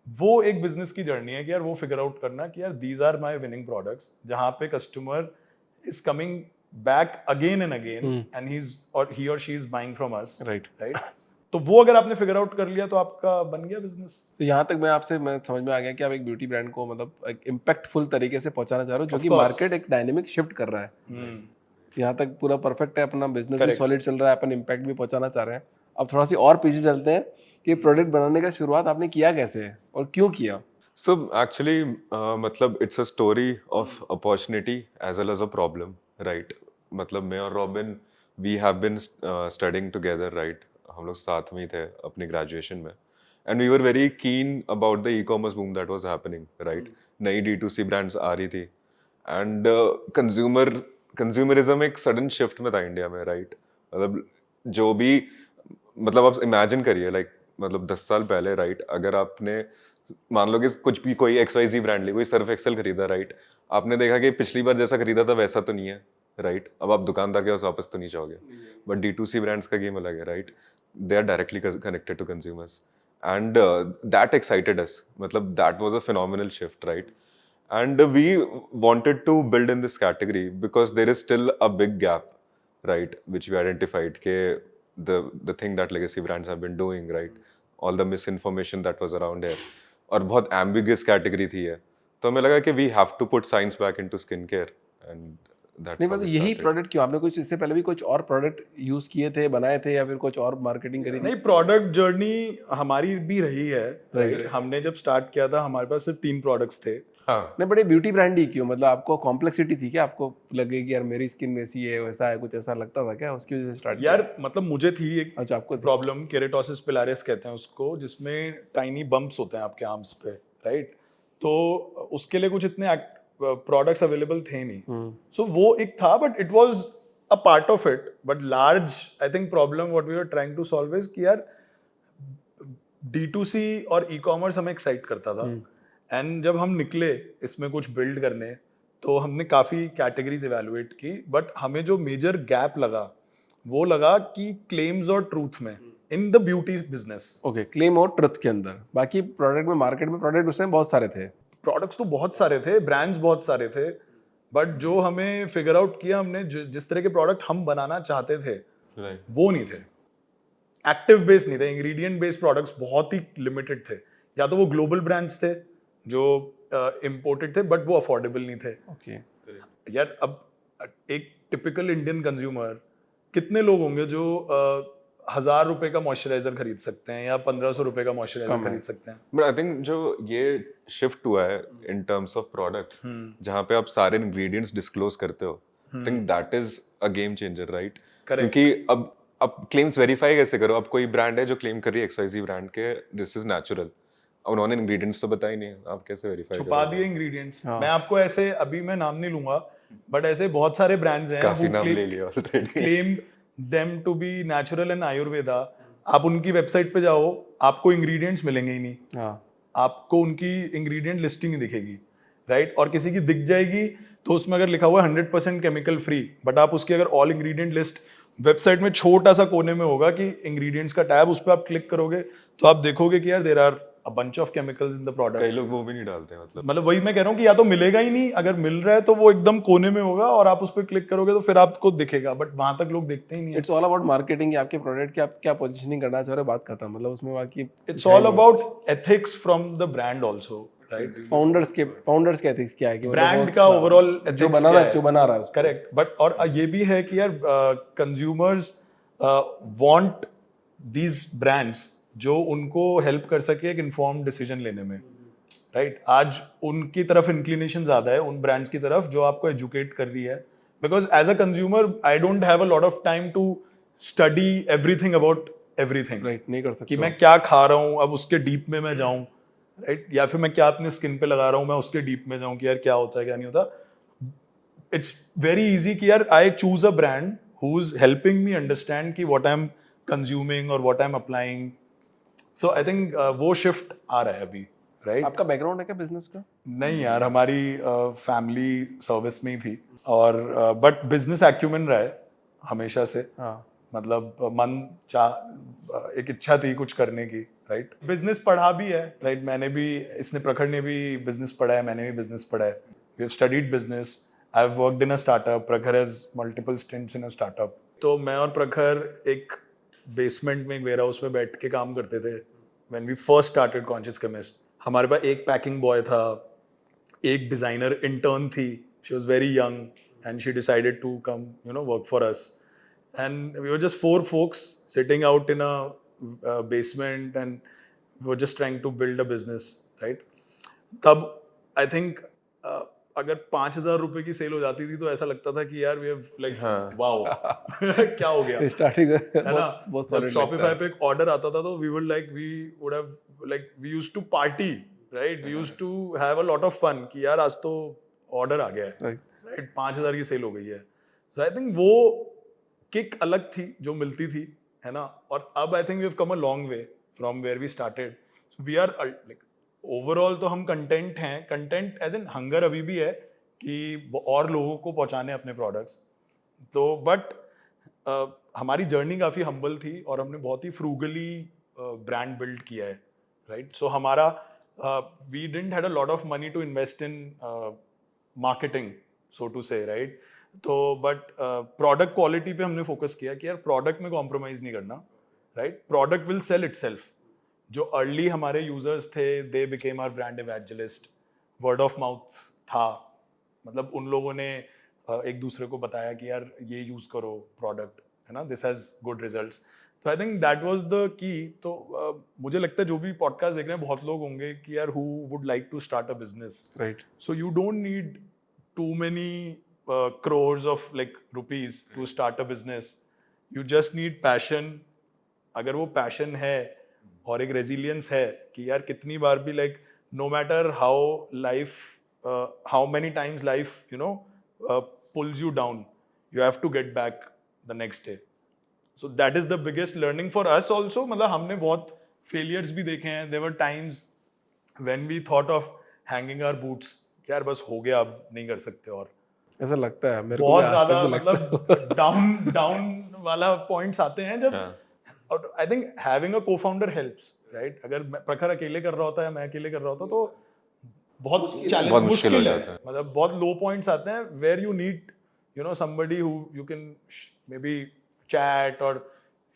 वो एक बिजनेस की जर्नी है कि यार वो फिगर आउट करना कि यार these are my winning products, जहां पे customer is coming back again and again and he or she is buying from us, right. तो वो अगर आपने फिगर आउट कर लिया तो आपका बन गया बिजनेस. तो यहाँ तक मैं समझ में आ गया कि आप एक ब्यूटी ब्रांड को मतलब एक इम्पैक्टफुल तरीके से पहुंचाना चाह रहे हो, जो Of कि course. मार्केट एक डायनेमिक शिफ्ट कर रहा है. यहाँ तक पूरा परफेक्ट है, अपना बिजनेस भी Correct. सॉलिड चल रहा है, अपन इम्पैक्ट भी पहुंचाना चाह रहे हैं. अब थोड़ा सी और पीछे चलते हैं कि प्रोडक्ट बनाने का शुरुआत आपने किया कैसे है और क्यों किया. So actually, मतलब it's a story of opportunity as well as a problem, right? मतलब मैं और robin we have been studying together, right? हम लोग साथ में ही थे अपनी ग्रेजुएशन में, and we were very keen about the e-commerce boom that was happening, right? नई D2C brands आ रही थी, and consumerism एक sudden shift में था इंडिया में, right? मतलब जो भी मतलब आप इमेजिन करिए लाइक मतलब 10 साल पहले, राइट, अगर आपने मान लो कि कुछ भी कोई XYZ ब्रांड ली, कोई सर्फ एक्सेल खरीदा, राइट, आपने देखा कि पिछली बार जैसा खरीदा था वैसा तो नहीं है, राइट. अब आप दुकानदार के पास वापस तो नहीं जाओगे, बट D2C ब्रांड्स का गेम अलग है, right. They are directly connected to consumers and that excited us. मतलब that was a phenomenal shift, right. And we wanted to build in this category because there is still a big gap, right, which we identified ke the thing that legacy brands have been doing, right, all the misinformation that was around here, और बहुत ambiguous category थी ये, तो हमें लगा कि we have to put science back into skincare and that's नहीं how मतलब we यही started. प्रोडक्ट क्यों, आपने कुछ इससे पहले भी कुछ और प्रोडक्ट यूज किए थे, बनाए थे, या फिर कुछ और मार्केटिंग करी थी. नहीं, प्रोडक्ट जर्नी हमारी भी रही है, Right. right? हमने जब स्टार्ट किया था हमारे पास सिर्फ 3 प्रोडक्ट्स थे. हाँ, नहीं, बड़े ब्यूटी ब्रांड ही क्यों, मतलब आपको कॉम्प्लेक्सिटी थी क्या, आपको लगे कि यार मेरी स्किन वैसी है वैसा है, कुछ ऐसा लगता था क्या, उसकी वजह से स्टार्ट यार मतलब मुझे थी एक अच्छा आपको थी. प्रॉब्लम, केरेटोसिस पिलारिस कहते हैं उसको, जिसमें टाइनी बम्प्स होते हैं आपके आर्म्स पे, राइट. तो उसके लिए कुछ इतने प्रोडक्ट्स अवेलेबल थे नहीं. सो वो एक था, but it was a part of it. But large I think problem what we were trying to solve is कि यार D2C और ई-कॉमर्स हमें एक्साइट करता था. एंड जब हम निकले इसमें कुछ बिल्ड करने, तो हमने काफ़ी कैटेगरीज इवेलुएट की, बट हमें जो मेजर गैप लगा वो लगा कि क्लेम्स और ट्रूथ में in the beauty business. Okay, claim और ट्रुथ के अंदर. बाकी प्रोडक्ट में, मार्केट में प्रोडक्ट उस टाइम बहुत सारे थे. प्रोडक्ट्स तो बहुत सारे थे, ब्रांड्स बहुत सारे थे, बट जो हमें फिगर आउट किया हमने, जिस तरह के प्रोडक्ट हम बनाना चाहते थे right. वो नहीं थे. एक्टिव बेस्ड नहीं थे, इंग्रेडिएंट बेस्ड प्रोडक्ट्स बहुत ही लिमिटेड थे. या तो वो ग्लोबल ब्रांड्स थे जो इम्पोर्टेड थे, बट वो अफोर्डेबल नहीं थे. ओके. यार अब एक टिपिकल इंडियन कंज्यूमर कितने लोग होंगे जो 1000 रुपए का मॉइस्चराइजर खरीद सकते हैं या 1500 रुपए का मॉइस्चराइजर खरीद सकते हैं. बट आई थिंक जो ये शिफ्ट हुआ है इन टर्म्स ऑफ प्रोडक्ट्स, जहाँ पे आप सारे इंग्रेडिएंट्स डिस्क्लोज करते हो, आई think that is a game changer, right. क्योंकि अब क्लेम्स वेरीफाई कैसे करो. अब कोई ब्रांड है जो क्लेम कर रही है XYZ ब्रांड के दिस इज नेचुरल, उन्होंने इंग्रेडिएंट्स तो बताए नहीं, आप कैसे वेरीफाई छुपा दिए इंग्रेडिएंट्स. मैं आपको ऐसे, अभी मैं नाम नहीं लूंगा, बट ऐसे बहुत सारे ब्रांड्स हैं काफी नाम ले लिया already. Claim them to be natural and Ayurveda. आप उनकी वेबसाइट पे जाओ, आपको इंग्रेडिएंट्स मिलेंगे ही नहीं. हाँ. आपको उनकी इंग्रेडिएंट लिस्टिंग ही दिखेगी, राइट. और किसी की दिख जाएगी तो उसमें अगर लिखा हुआ है 100% केमिकल फ्री, बट आप उसकी अगर ऑल इंग्रेडिएंट लिस्ट वेबसाइट में छोटा सा कोने में होगा कि इंग्रेडिएंट्स का टैब, उस पर आप क्लिक करोगे तो आप देखोगे कि यार there are a bunch of chemicals in the product. कई लोग वो भी नहीं डालते हैं. मतलब वही मैं कह रहा हूँ कि या तो मिलेगा ही नहीं, अगर मिल रहा है तो वो एकदम कोने में होगा और आप उस पर क्लिक करोगे तो फिर आपको दिखेगा, बट वहां तक लोग देखते ही नहीं है. इट्स ऑल अबाउट मार्केटिंग, आपके प्रोडक्ट की आप क्या पोजीशनिंग करना चाह रहे हो, बात खत्म. मतलब उसमें बाकी it's all about ethics from the brand also, right. Founders के एथिक्स क्या है कि ब्रांड का ओवरऑल जो बना रहा है उसको. करेक्ट. बट और ये भी है कि यार कंज्यूमर्स वांट दीज ब्रांड्स जो उनको हेल्प कर सके एक इन्फॉर्म्ड डिसीजन लेने में, राइट. आज उनकी तरफ इंक्लिनेशन ज्यादा है, उन ब्रांड्स की तरफ जो आपको एजुकेट कर रही है. Because as a consumer I don't have a lot of time to study everything about everything, right. नहीं कर सकते कि मैं क्या खा रहा हूँ अब उसके डीप में मैं जाऊं, राइट. या फिर मैं क्या अपने स्किन पे लगा रहा हूँ मैं उसके डीप में जाऊं कि यार क्या होता है क्या नहीं होता. इट्स वेरी इजी कि यार I choose a brand who is helping me understand कि what I am consuming or what I'm applying. So I think वो shift आ रहा है अभी, right? आपका बैकग्राउंड है क्या बिजनेस का? नहीं यार, हमारी फैमिली सर्विस में ही थी और बट बिजनेस एक्यूमेन रहा है हमेशा से. हाँ. मतलब एक इच्छा थी कुछ करने की, राइट. बिजनेस पढ़ा भी है, राइट. मैंने भी, इसने प्रखर ने भी बिजनेस पढ़ा है, मैंने भी बिजनेस पढ़ा है. We have studied business. I have worked in a startup. Prakhar has multiple stints in a startup. तो मैं और प्रखर एक बेसमेंट में एक वेयर हाउस में बैठ के काम करते थे when we first started Conscious Chemist. हमारे पास एक पैकिंग बॉय था, एक डिजाइनर इंटर्न थी. She was very young and she decided to come work for us. And we were just 4 folks sitting out in a basement and we were just trying to build a business, right? तब I think अगर 5,000 रुपए की cell हो जाती थी तो ऐसा लगता था कि यार we have like wow क्या हो गया, स्टार्टिंग है ना. बहुत जब solid Shopify लगता है. पे एक ऑर्डर आता था तो we would we used to party, right? We used to have a lot of fun कि यार आज तो ऑर्डर आ गया है, right? 5,000 की सेल हो गई है. So I think वो किक अलग थी जो मिलती थी, है ना. और अब I think we have come a long way from where we started. So we are like overall तो हम कंटेंट हैं. कंटेंट एज एन हंगर अभी भी है कि और लोगों को पहुंचाने अपने प्रोडक्ट्स. तो बट हमारी जर्नी काफ़ी हम्बल थी और हमने बहुत ही फ्रूगली ब्रांड बिल्ड किया है, राइट. सो हमारा we didn't had a lot of money to invest in marketing, so to say, right. तो बट प्रोडक्ट क्वालिटी पे हमने फोकस किया कि यार प्रोडक्ट में कॉम्प्रोमाइज नहीं करना, right. Product will sell itself. जो अर्ली हमारे यूजर्स थे they became our brand evangelist. Word of mouth था, मतलब उन लोगों ने एक दूसरे को बताया कि यार ये यूज करो प्रोडक्ट, है ना, दिस हैज गुड रिजल्ट्स. तो I think that was the key. तो मुझे लगता है जो भी पॉडकास्ट देख रहे हैं बहुत लोग होंगे कि यार who would like to start a business, right. So you don't need too many crores of like rupees to start a business. You just need passion. अगर वो passion है और एक resilience है कि यार कितनी बार भी like no matter how life how many times life pulls you down, you have to get back the next day. So that is the biggest learning for us also. मतलब हमने बहुत failures भी देखे हैं. There were times when we thought of hanging our boots कि यार बस हो गया, अब नहीं कर सकते. और ऐसा लगता है मेरे को बहुत भी, आज तक ज्यादा भी लगता है. मतलब डाउन वाला पॉइंट्स आते हैं जब. और I think having a co-founder helps, right. अगर प्रखर अकेले कर रहा होता है, मैं अकेले कर रहा होता तो बहुत चैलेंज, बहुत मुश्किल हो है. जाता है. मतलब बहुत लो पॉइंट्स आते हैं where you need somebody who you can maybe chat or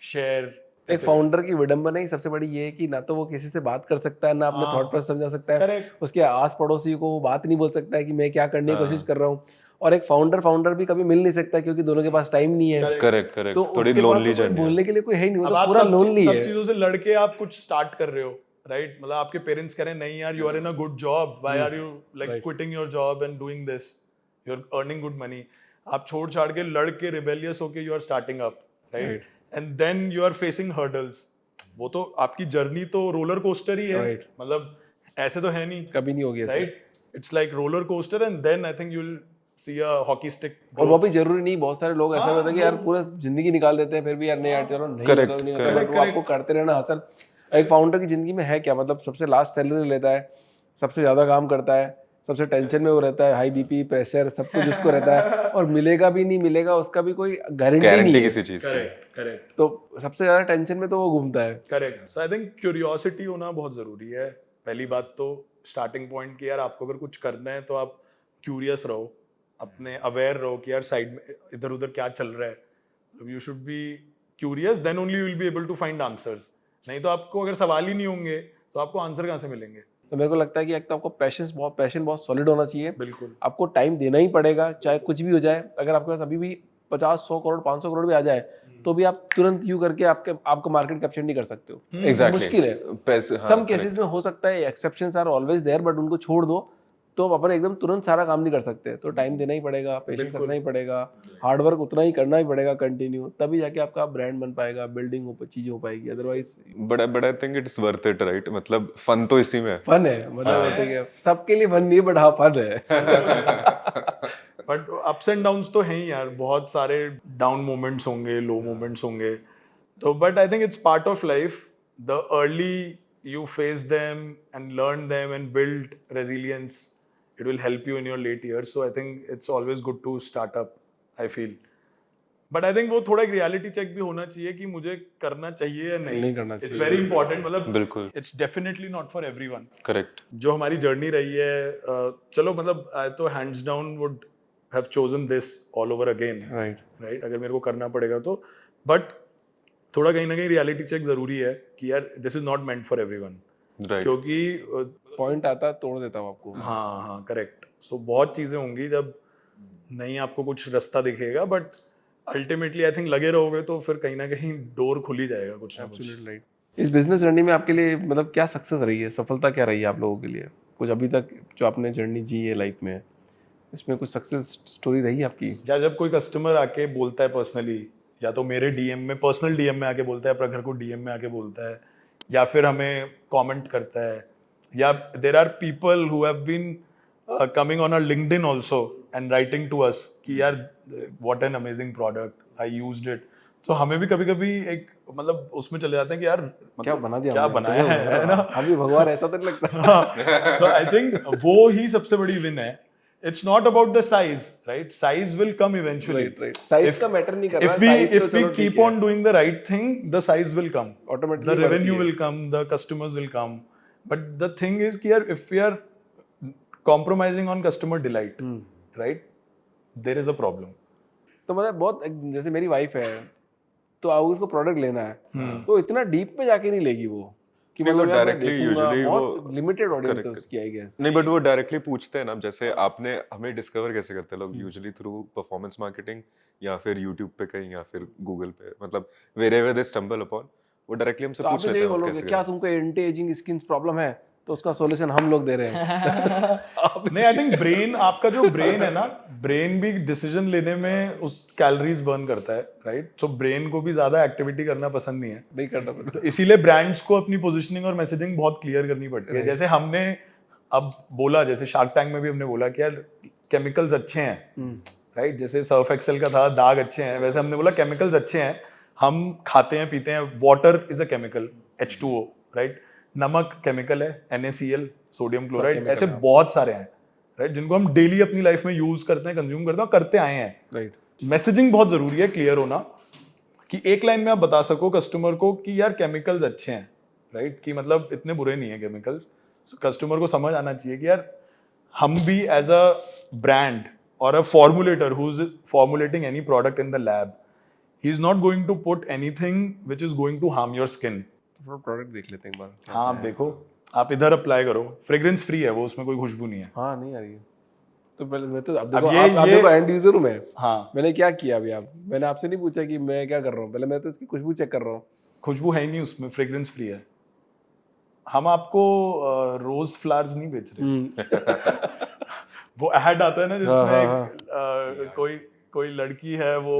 share. एक फाउंडर की विडंबना ही सबसे बड़ी ये है कि ना तो वो किसी से बात कर सकता है, ना अपने थॉट प्रोसेस समझा सकता है. Correct. उसके आस पड़ोसी को वो बात नहीं बोल सकता है कि मैं क्या करने की कोशिश कर रहा हूँ. और एक फाउंडर भी कभी मिल नहीं सकता क्योंकि दोनों के पास टाइम नहीं है. करेक्ट. तो थोड़ी उसके पास लोनली तो कोई जर्नी. बोलने के लिए कोई है ही नहीं, वो अब तो आप पूरा लोनली सब है. चीजों से लड़के आप कुछ स्टार्ट कर रहे हो, राइट. मतलब आपके पेरेंट्स कह रहे हैं नहीं यार you are in a good job, why are you like quitting your job and doing this, you are earning good money. आप छोड़ छाड़ के लड़के रिबेलियस होके you are starting up, right. And then you are facing hurdles. वो तो आपकी journey तो रोलर कोस्टर ही है, मतलब ऐसे तो है नहीं, कभी नहीं होगी, right. It's like roller coaster and then I think you will see a hockey stick. और वो भी जरूरी नहीं. बहुत सारे लोग ऐसा होता है कि यार पूरा जिंदगी निकाल देते हैं फिर भी यार नहीं यार चलो नहीं होता तो नहीं होता, बट वो आपको करते रहना हसल. एक फाउंडर की जिंदगी में है क्या, मतलब सबसे लास्ट सैलरी लेता है, सबसे ज्यादा काम करता है, सबसे टेंशन में वो रहता है, हाई बीपी प्रेशर सब कुछ उसको रहता है, और मिलेगा भी नहीं मिलेगा उसका भी कोई गारंटी नहीं है किसी चीज. करेक्ट. तो सबसे ज्यादा टेंशन में तो वो घूमता है. Correct. So I think curiosity होना बहुत जरूरी है. पहली बात तो स्टार्टिंग पॉइंट कि यार आपको अगर कुछ करना है तो आप क्यूरियस रहो, अपने अवेयर रहो कि यार साइड में इधर उधर क्या चल रहा है. You should be curious, then only you will be able to find answers. नहीं तो आपको अगर सवाल ही नहीं होंगे तो आपको आंसर कहाँ से मिलेंगे. तो मेरे को लगता है कि एक तो आपको पैशन बहुत सॉलिड होना चाहिए. बिल्कुल. आपको टाइम देना ही पड़ेगा चाहे कुछ भी हो जाए. अगर आपके पास अभी भी 50-100 करोड़ 500 करोड़ भी आ जाए तो भी आप तुरंत यू करके आपको मार्केट कैप्चर नहीं कर सकते हो. Exactly. मुश्किल है. सम केसेस में हो सकता है, exceptions are always there, but उनको छोड़ दो तो अपन एकदम तुरंत सारा काम नहीं कर सकते. तो टाइम देना ही पड़ेगा, पेशेंस रखना ही पड़ेगा, हार्डवर्क उतना ही करना ही पड़ेगा कंटिन्यू, तभी जाके आपका ब्रांड बन पाएगा, बिल्डिंग हो चीजें हो पाएगी. Otherwise but I think it's worth it, right. मतलब फन तो इसी में है. फन है, मतलब ठीक है सबके लिए फन नहीं, बट हाँ फन है. बट अप्स एंड डाउन्स तो हैं ही यार. बहुत सारे डाउन मोमेंट्स होंगे, लो मोमेंट्स होंगे. So, but I think it's part of life. The early you face them and learn them and build resilience, it will help you in your late years. So I think it's always good to start up, I feel. But I think वो थोड़ा एक reality check भी होना चाहिए कि मुझे करना चाहिए या नहीं करना It's चाहिए। very important. मतलब बिल्कुल। It's definitely not for everyone. Correct. जो हमारी जर्नी रही है, चलो मतलब I तो hands down would have chosen this all over again. Right. अगर मेरे को करना पड़ेगा तो, बट थोड़ा कहीं ना कहीं रियलिटी चेक जरूरी है कि यार this is not meant for everyone, right. क्योंकि पॉइंट आता है तोड़ देता हूँ आपको। हाँ करेक्ट। सो बहुत चीजें होंगी जब नहीं आपको कुछ रास्ता दिखेगा, बट अल्टीमेटली आई थिंक लगे रहोगे तो फिर कहीं ना कहीं डोर खुल ही जाएगा कुछ ना कुछ। Absolutely right. इस बिजनेस जर्नी में आपके लिए मतलब क्या सक्सेस रही है, सफलता क्या रही है आप लोगों के लिए? कुछ अभी तक जो आपने जर्नी जी है लाइफ में, इसमें कुछ सक्सेस स्टोरी रही है आपकी? या जब कोई कस्टमर आके बोलता है पर्सनली, या तो मेरे डीएम में, पर्सनल डीएम में आके बोलता है, प्रखर को डीएम में आके बोलता है, या फिर हमें कमेंट करता है, या there are people who have been coming on our LinkedIn also and writing to us कि यार what an amazing product, I used it. तो हमें भी कभी-कभी एक मतलब उसमें चले जाते हैं कि यार मतलब क्या बना दिया क्या हमने? बनाया है ना। हम भी भगवान, ऐसा तो नहीं लगता। सो आई थिंक वो ही सबसे बड़ी विन है। It's not about the size, right? Size will come eventually. Right. Size If- का मैटर नहीं कर रहा। If we size तो if we चलो keep ठीक है। on doing the right thing, the size will come. Automatically The बढ़ती revenue है। will come, the customers will come. But the thing is कि यार if we are compromising on customer delight, right? There is a problem. तो मतलब बहुत जैसे मेरी wife है, तो अब उसको प्रोडक्ट लेना है, तो इतना डीप में जाके नहीं लेगी वो कि नहीं, वो मतलब यार मैं directly देखूंगा, usually बहुत वो- लिमिटेड ऑडियंस है correct, उसकी आई गेस। नहीं, बट वो डायरेक्टली पूछते हैं ना, जैसे आपने हमें डिस्कवर कैसे करते हैं लोग? यूजुअली थ्रू परफॉर्मेंस मार्केटिंग, या फिर यूट्यूब पे कहीं, या फिर गूगल पे, मतलब वेरेवर दे स्टम्बल अपॉन, वो डायरेक्टली हमसे तो आप पूछ भी लेते यही हैं आप बोलोगे कैसे क्या करें। तुमको एंटी एजिंग स्किन प्रॉब्लम है, तो उसका सॉल्यूशन हम लोग दे रहे हैं। नहीं, आई थिंक ब्रेन, आपका जो ब्रेन है ना, ब्रेन भी डिसीजन लेने में उस कैलोरीज बर्न करता है, राइट? सो ब्रेन को भी ज्यादा एक्टिविटी करना पसंद नहीं है। नहीं करना पड़ता। तो इसीलिए ब्रांड्स को अपनी पोजीशनिंग और मैसेजिंग बहुत क्लियर करनी पड़ती है। जैसे हमने अब बोला, जैसे शार्क टैंक में भी हमने बोला कि यार केमिकल्स अच्छे हैं, राइट? जैसे सर्फ एक्सेल का था दाग अच्छे हैं, वैसे हमने बोला केमिकल्स अच्छे हैं, हम खाते हैं पीते हैं। Water is a chemical, H2O, right? नमक केमिकल है, NaCl, सोडियम क्लोराइड, ऐसे बहुत सारे हैं, राइट? जिनको हम डेली अपनी लाइफ में यूज करते हैं, कंज्यूम करते हैं और करते आए हैं। राइट। मैसेजिंग बहुत जरूरी है, क्लियर होना, कि एक लाइन में आप बता सको कस्टमर को कि यार केमिकल्स अच्छे हैं, राइट? कि मतलब इतने बुरे नहीं है केमिकल्स। कस्टमर को समझ आना चाहिए कि यार हम भी एज अ ब्रांड और a formulator who is formulating any product in the lab, he is not going to put anything which is going to harm your skin. Product देख लेते हैं एक बार। हाँ, आप देखो, आप इधर अप्लाई करो, फ्रेग्रेंस फ्री है वो, उसमें कोई खुशबू नहीं है। हाँ नहीं आ रही है। तो पहले मैं तो अब देखो, अब आप ये देखो एंड यूजर हूँ मैं। हाँ, मैंने क्या किया अभी? मैंने आपसे नहीं पूछा कि मैं क्या कर रहा हूँ, पहले मैं तो इसकी खुशबू चेक कर रहा हूँ। खुशबू है ही नहीं उसमें, फ्रेग्रेंस फ्री है। हम आपको रोज फ्लावर्स नहीं बेच रहे। वो ऐड आता है ना जिसमें कोई लड़की है, वो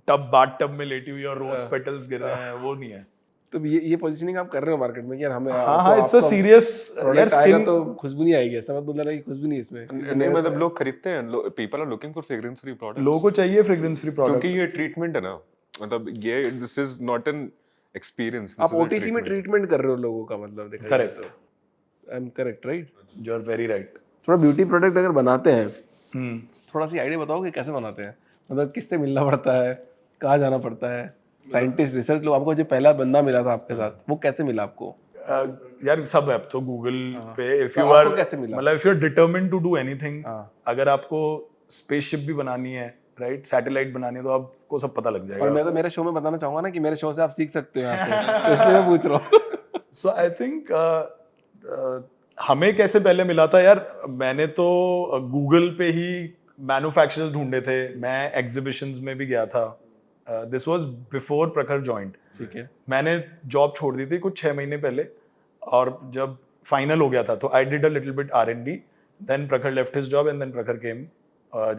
टब बाथ टब में लेटी हुई और रोज पेटल्स गिर रहे हैं, वो नहीं है। तो ये पोजीशनिंग आप कर रहे हो मार्केट में कि यार हमें हाँ, इट्स अ सीरियस यार, प्रोडक्ट आएगा स्किन तो खुशबू नहीं आएगी, ऐसा मत बोलना कि खुशबू नहीं है इसमें। नहीं, मतलब लोग खरीदते हैं, people are looking for fragrance free products, लोगों को चाहिए फ्रेग्रेंस फ्री क्योंकि प्रोडक्ट। ये ट्रीटमेंट है ना, मतलब ये this is not an experience, आप ओटीसी में ट्रीटमेंट कर रहे हो लोगों का, मतलब देखा जाए करेक्ट, तो। I am correct, right? You are very right. थोड़ा ब्यूटी प्रोडक्ट अगर बनाते हैं, थोड़ा सी आइडिया बताओ कि कैसे बनाते हैं, मतलब किससे मिलना पड़ता है, कहाँ जाना पड़ता है, साइंटिस्ट, रिसर्च लोग? आपको जो पहला बंदा मिला था आपके साथ, वो कैसे मिला आपको? यार सब ऐप तो गूगल पे, इफ तो यू आर आपको कैसे मिला? मतलब if you are determined to do anything, हाँ। अगर आपको स्पेसशिप भी बनानी है, राइट, सैटेलाइट बनानी है, तो आपको सब पता लग और जाएगा। मैं तो मेरे शो में बताना चाहूंगा ना कि मेरे शो से आप सीख सकते हो यहाँ पे, तो इसलिए मैं पूछ रहा हूँ। सो आई थिंक हमें कैसे पहले मिला था यार, मैंने तो गूगल पे ही मैन्युफैक्चरर्स ढूंढे थे, मैं एग्जीबिशंस में भी गया था। दिस वाज बिफोर प्रखर जॉइंट। ठीक है। मैंने जॉब छोड़ दी थी कुछ 6 महीने पहले, और जब फाइनल हो गया था तो I did a little bit R&D, then Prakhar left his job and then Prakhar came,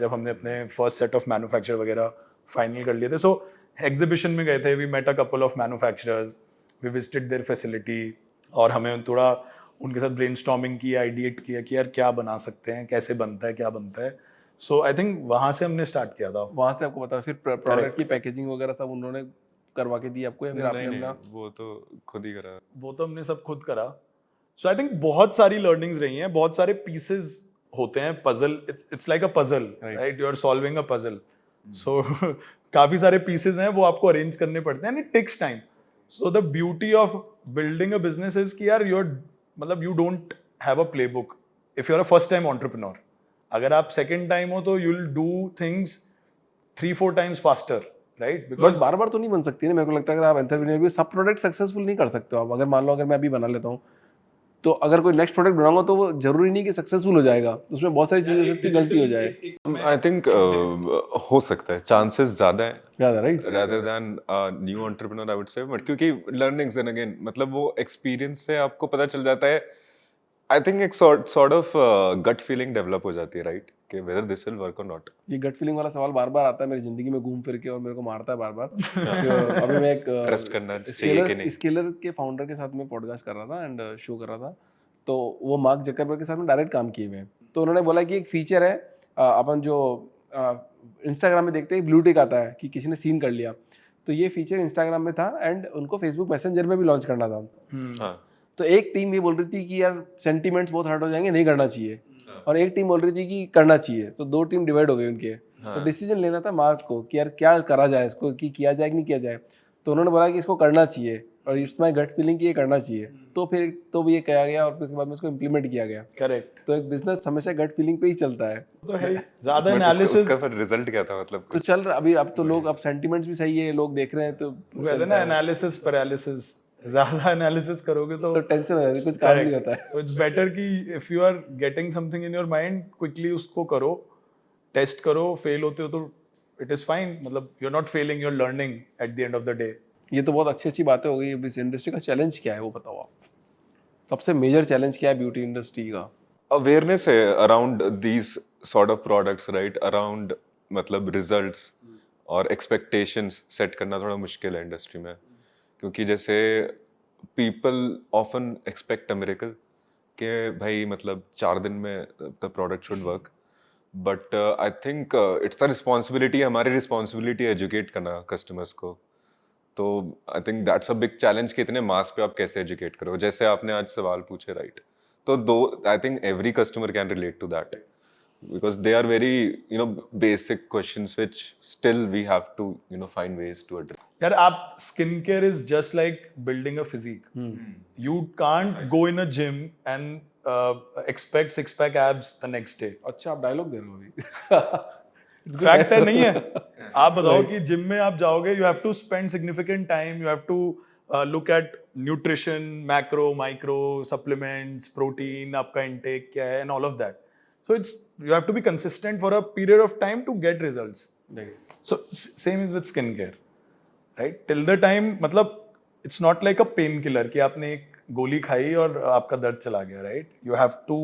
जब हमने अपने फर्स्ट सेट ऑफ मैन्युफैक्चर वगैरह फाइनल कर लिए थे। सो एग्जीबिशन में गए थे, we met a couple of manufacturers, we visited their facility, और हमें थोड़ा उनके साथ ब्रेनस्टॉर्मिंग की, आइडिएट किया कि यार क्या बना सकते हैं, कैसे बनता है, क्या बनता है। सो आई थिंक वहां से हमने स्टार्ट किया था। वहां से आपको पता, फिर प्रोडक्ट की पैकेजिंग वगैरह सब उन्होंने करवा के दी आपको या फिर आपने नहीं अपना? नहीं वो तो खुद ही करा। वो तो हमने सब खुद करा. सो आई थिंक बहुत सारी लर्निंग्स रही हैं, बहुत सारे पीसेस होते हैं puzzle. It's like a puzzle, right? You are solving a puzzle. So काफी सारे पीसेस हैं, वो आपको अरेंज करने पड़ते हैं, and it takes time. So the beauty of building a business is कि यार मतलब you don't have a playbook if you are a first time entrepreneur. अगर आप सेकंड टाइम हो तो you will do things 3-4 times faster, right? But Because बार बार तो नहीं बन सकती ना. मेरे को लगता है अगर आप एंटरप्रेन्योर भी सब प्रोडक्ट सक्सेसफुल नहीं कर सकते हो आप. अगर मान लो अगर मैं अभी बना लेता हूँ तो अगर कोई नेक्स्ट प्रोडक्ट बनाऊंगा तो वो जरूरी नहीं कि सक्सेसफुल हो जाएगा. उसमें बहुत सारी चीजें हो सकती है गलती हो जाए. आई थिंक हो सकता है, चांसेस ज्यादा है ज्यादा right. rather than new entrepreneur I would say. But क्योंकि लर्निंग्स एंड अगेन मतलब वो एक्सपीरियंस से आपको पता चल जाता है. आई थिंक एक sort of gut feeling develop हो जाती है, राइट, कि वेदर दिस विल वर्क और नॉट. ये गट फीलिंग वाला सवाल बार बार आता है मेरी जिंदगी में घूम फिर के और मेरे को मारता है बार बार. अभी मैं एक Trust करना चाहिए कि नहीं? स्केलर के फाउंडर के साथ में पॉडकास्ट कर रहा था एंड शो कर रहा था. तो वो मार्क जकरबर्ग के साथ में डायरेक्ट काम किए हुए हैं. तो उन्होंने बोला कि एक फीचर है अपन जो इंस्टाग्राम में देखते हैं ब्लू टिक आता है कि किसी ने सीन कर लिया. तो ये फीचर इंस्टाग्राम में था एंड उनको फेसबुक मैसेंजर में भी लॉन्च करना था. हाँ तो एक टीम ये बोल रही थी कि यार सेंटीमेंट्स बहुत हर्ट हो जाएंगे, नहीं करना चाहिए. और एक टीम बोल रही थी कि करना चाहिए. तो दो टीम डिवाइड हो गई उनके. तो डिसीजन लेना था मार्क को कि यार क्या करा जाए इसको, कि किया जाए कि नहीं किया जाए. तो उन्होंने बोला कि इसको करना चाहिए और इट्स माय गट फीलिंग कि ये करना चाहिए. तो फिर तो ये किया गया और फिर उसके बाद में उसको इम्प्लीमेंट किया गया. correct. तो एक बिजनेस हमेशा गट फीलिंग पे ही चलता है. तो है ही. ज्यादा But एनालिसिस उसका फिर रिजल्ट क्या था मतलब? तो चल रहा अभी. अब तो लोग अब सेंटीमेंट्स भी सही है, लोग देख रहे हैं तो कहते हैं ना एनालिसिस पैरालिसिस. ज्यादा एनालिसिस करोगे तो टेंशन हो जाती है, कुछ काम नहीं होता है. सो इट्स बेटर कि if you are getting something in your mind quickly उसको करो, टेस्ट करो. फेल होते हो तो इट इज फाइन. मतलब you are not failing, you are learning at the end of the day. ये तो बहुत अच्छी अच्छी बातें हो गई. अब इस इंडस्ट्री का चैलेंज क्या है वो बताओ आप. सबसे मेजर चैलेंज क्या है ब्यूटी इंडस्ट्री का? अवेयरनेस है around these sort of products, right, around मतलब रिजल्ट्स और एक्सपेक्टेशंस सेट करना थोड़ा मुश्किल है इंडस्ट्री में. क्योंकि जैसे people often expect a miracle कि भाई मतलब 4 दिन में the product should work. But I think it's the responsibility, हमारी रिस्पॉन्सिबिलिटी एजुकेट करना कस्टमर्स को. तो I think that's a big challenge कि इतने मास पे आप कैसे एजुकेट करो. जैसे आपने आज सवाल पूछे, राइट, तो दो I think every customer can relate to that because they are very basic questions which still we have to find ways to address. यार आप skincare is just like building a physique. You can't go in a gym and expect six pack abs the next day. अच्छा आप dialogue दे रहे हो अभी. Fact है, नहीं है? आप बताओ कि जिम में आप जाओगे, you have to spend significant time, you have to look at nutrition, macro, micro, supplements, protein, आपका इंटेक क्या है, and all of that. So it's you have to be consistent for a period of time to get results. So same is with skincare, right? Till the time, मतलब it's not like a painkiller कि आपने एक गोली खाई और आपका दर्द चला गया, right? You have to.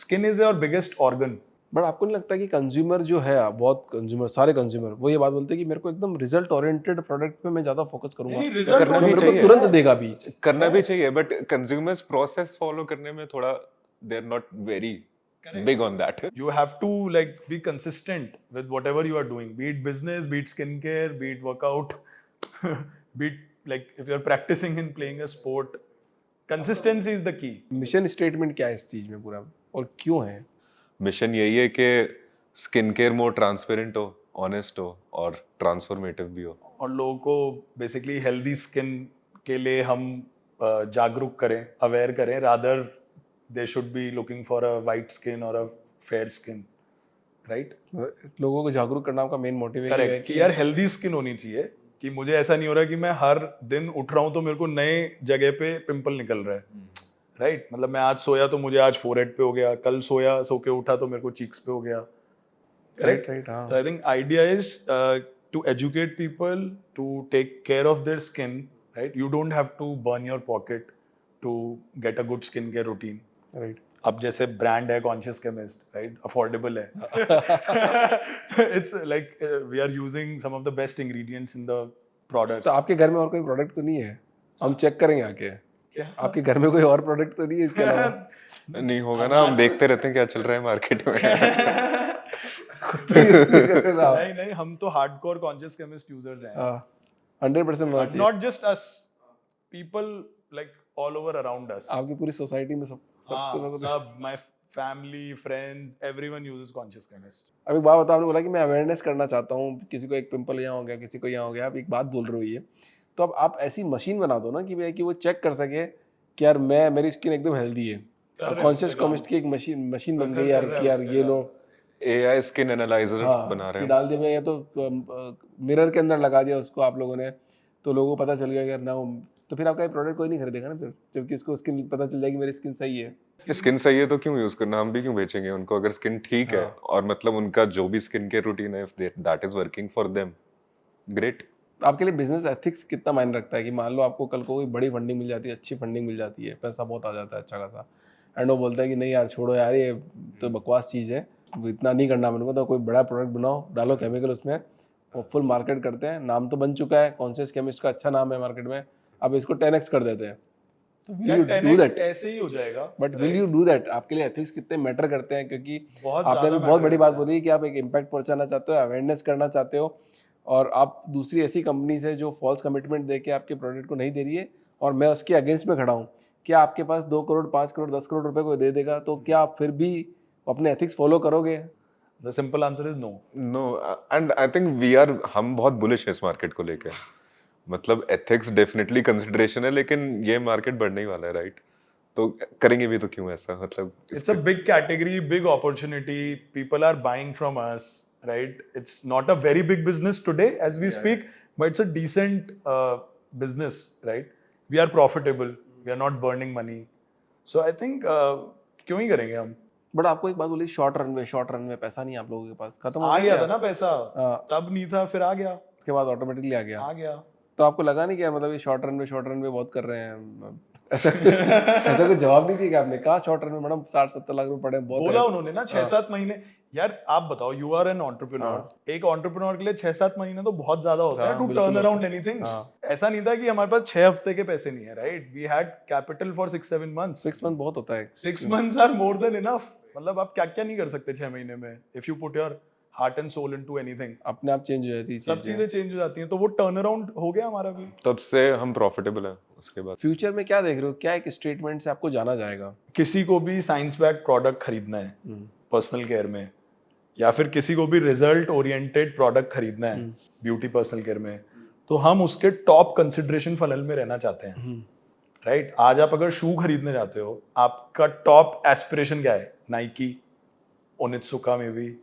Skin is your biggest organ. But आपको नहीं लगता कि कंज्यूमर जो है, बहुत कंज्यूमर, सारे कंज्यूमर वो ये बात बोलते हैं कि मेरे को एकदम रिजल्ट ओरिएंटेड प्रोडक्ट पे मैं ज्यादा फोकस करूंगा, नहीं, result करना जो भी मेरे को चाहिए. तुरंत देगा भी. करना भी चाहिए, बट कंज्यूमर्स प्रोसेस फॉलो करने में थोड़ा they are not very big on that. You have to like be consistent with whatever you are doing, be it business, be it skincare, be it workout, be it like if you're practicing in playing a sport. Consistency is the key. Mission statement क्या है इस चीज में पूरा और क्यों है? Mission यही है कि स्किन केयर मोर ट्रांसपेरेंट हो, ऑनेस्ट हो और ट्रांसफॉर्मेटिव भी हो. और लोगों को बेसिकली हेल्दी स्किन के लिए हम जागरूक करें, अवेयर करें, rather they should be looking for a white skin or a fair skin, right? लोगों को जागरूक करना आपका मेन मोटिव है करेक्ट कि यार हेल्दी स्किन होनी चाहिए. कि मुझे ऐसा नहीं हो रहा कि मैं हर दिन उठ रहा हूँ तो मेरे को नए जगह पे पिंपल निकल रहा है, राइट? मतलब मैं आज सोया तो मुझे आज फोरहेड पे हो गया, कल सोया सो के उठा तो मेरे को चीक्स पे हो गया, correct? So I think idea is to educate people to take care of their skin, right? You don't have to burn your pocket to get a good skincare routine. राइट. अब जैसे ब्रांड है Conscious Chemist, right, affordable है. It's like we are using some of the best ingredients in the products. तो आपके घर में और कोई प्रोडक्ट तो नहीं है? हम चेक करेंगे आके. क्या? आपके घर में कोई और प्रोडक्ट तो नहीं है इसके अलावा? नहीं होगा ना, हम देखते रहते हैं क्या चल रहा है मार्केट में. नहीं, हम तो हार्डकोर कॉन्शियस केमिस्ट यूजर्स हैं. 100% होना चाहिए। Not just us, people like all over around us. आपकी पूरी सोसाइटी में सबको सब my family, friends, everyone uses conscious chemist. अब एक बात बताओ, आपने बोला कि मैं अवेयरनेस करना चाहता हूँ, किसी को एक पिंपल यहाँ हो गया, किसी को यहाँ हो गया, आप एक बात बोल रहे हो ये, तो अब आप ऐसी मशीन बना दो ना कि भैया कि वो चेक कर सके कि यार मेरी स्किन एकदम हेल्दी है। कर रहे हैं कॉन्शियस उस पे काम। कमिस्ट की एक मशीन बन प्रखर गई यार कर रहा है कि यार उस पे ये काम। लो, AI स्किन एनालाइजर हाँ बना रहे कि हैं। डाल दिया भैया, तो मिरर के अंदर लगा दिया उसको आप लोगों ने, तो लोगों को पता चल गया कि यार ना, तो फिर आपका ये प्रोडक्ट कोई नहीं खरीदेगा ना फिर, जबकि उसको स्किन पता चल जाएगी मेरी स्किन सही है। स्किन सही है तो क्यों यूज करना, हम भी क्यों बेचेंगे उनको अगर स्किन ठीक है हाँ। और मतलब उनका जो भी स्किन केयर रूटीन है, if that is working for them, great. आपके लिए बिजनेस एथिक्स कितना मायने रखता है कि मान लो आपको कल को कोई बड़ी फंडिंग मिल जाती है, अच्छी फंडिंग मिल जाती है, पैसा बहुत आ जाता है अच्छा खासा, एंड वो बोलता है कि नहीं यार छोड़ो यार ये तो बकवास चीज़ है, वो इतना नहीं करना मेरे को, तो कोई बड़ा प्रोडक्ट बनाओ, डालो केमिकल उसमें, वो फुल मार्केट करते हैं, नाम तो बन चुका है, कॉन्शियस केमिस्ट का अच्छा नाम है मार्केट में, अब इसको 10x कर देते हैं, तो will you do 10x that? ऐसे ही हो जाएगा. But will you do that? आपके लिए एथिक्स कितने मैटर करते हैं, क्योंकि बहुत आपने ज्यादा अभी बहुत matter बड़ी बात करता है. बोली कि आप एक इम्पैक्ट पहुंचाना चाहते हो, अवेयरनेस करना चाहते हो, और आप दूसरी ऐसी कंपनीज है जो फॉल्स कमिटमेंट दे के आपके प्रोडक्ट को नहीं दे रही है, और मैं उसके अगेंस्ट में खड़ा हूँ, क्या आपके पास 2 करोड़ 5 करोड़ 10 करोड़ रुपए को दे देगा तो क्या आप फिर भी अपने एथिक्स फॉलो करोगे? The simple answer is no. No, and I think हम बहुत बुलिश है इस मार्केट को लेके। मतलब एथिक्स डेफिनेटली कंसिडरेशन है, लेकिन ये मार्केट बढ़ने ही वाला है, राइट? तो करेंगे भी तो क्यों ऐसा, मतलब It's a big category, big opportunity. People are buying from us, right? It's not a very big business today as we speak, but it's a decent business, right? We are profitable. We are not burning money. So I think क्यों ही करेंगे हम? But आपको एक बात बोली, short run में पैसा नहीं है आप लोगों के पास, खत्म हो आ गया क्या? था ना पैसा, हाँ। तब नहीं था, फिर आ गया. उसके बाद ऑटोमेटिकली आ गया। आ गया. तो आपको लगा नहीं क्या, मतलब ये शॉर्ट रन में बहुत कर रहे हैं, ऐसा ऐसा कोई जवाब नहीं दिया कि आपने कहा शॉर्ट रन में मैडम 60-70 लाख रुपए पड़े हैं, बहुत बोला है। उन्होंने ना 6-7 महीने. यार आप बताओ, यू आर एन एंटरप्रेन्योर, एक एंटरप्रेन्योर के लिए 6-7 महीने तो बहुत ज्यादा होता है हाँ, टू बिल्कुल टर्न होता अराउंड है। एनीथिंग. हाँ। ऐसा नहीं था कि हमारे पास 6 हफ्ते के पैसे नहीं है, right? We had capital for 6-7 months. 6 month बहुत होता है। 6 months are more than enough. मतलब आप क्या क्या नहीं कर सकते 6 महीने में, if you put your heart and soul into anything. अपने आप चेंज हो जाती है सब चीजें चेंज हो जाती हैं, तो वो टर्न अराउंड हो गया हमारा भी. तब से हम प्रॉफिटेबल हैं उसके बाद। फ्यूचर में क्या देख रहे हो, क्या एक स्टेटमेंट से आपको जाना जाएगा? किसी को भी साइंस बैक्ड प्रोडक्ट खरीदना है पर्सनल केयर में, या फिर किसी को भी रिजल्ट ओरिएंटेड प्रोडक्ट खरीदना है ब्यूटी पर्सनल केयर में, तो हम उसके टॉप कंसिडरेशन फनल में रहना चाहते हैं, राइट? आज आप अगर शू खरीदने जाते हो, आपका टॉप एस्पिरेशन क्या है? नाइकी, ओनित्सुका में भी,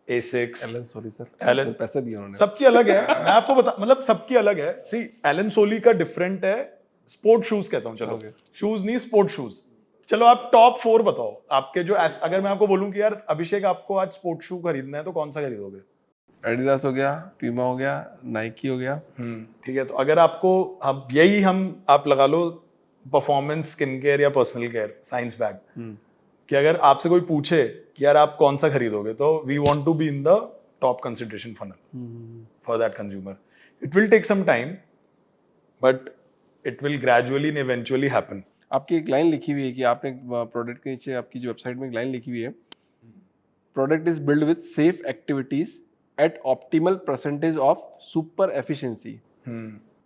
एसिक्स. एलन सोली सर, एलन- पैसे दिए उन्होंने। सबकी अलग है. मैं आपको बता, मतलब सबकी अलग है. सी, एलन सोली का डिफरेंट है. स्पोर्ट शूज कहता हूँ, चलो शूज नहीं, स्पोर्ट शूज. चलो आप टॉप 4 बताओ आपके जो अगर मैं आपको बोलूं कि यार अभिषेक आपको आज स्पोर्ट शू खरीदना है, तो कौन सा खरीदोगे? एडिडास हो गया, प्यूमा हो गया, नाइकी हो गया। ठीक है. तो अगर आपको आप लगा लो परफॉर्मेंस स्किन केयर या पर्सनल केयर साइंस बैग, कि अगर आपसे कोई पूछे कि यार आप कौन सा खरीदोगे, तो we want to be in the top consideration funnel for that consumer. It will take some time, but it will gradually and eventually happen. आपकी एक लाइन लिखी हुई है कि आपने प्रोडक्ट के नीचे आपकी जो वेबसाइट में एक लाइन लिखी हुई है, product is build with safe activities eight optimal percentage of super efficiency.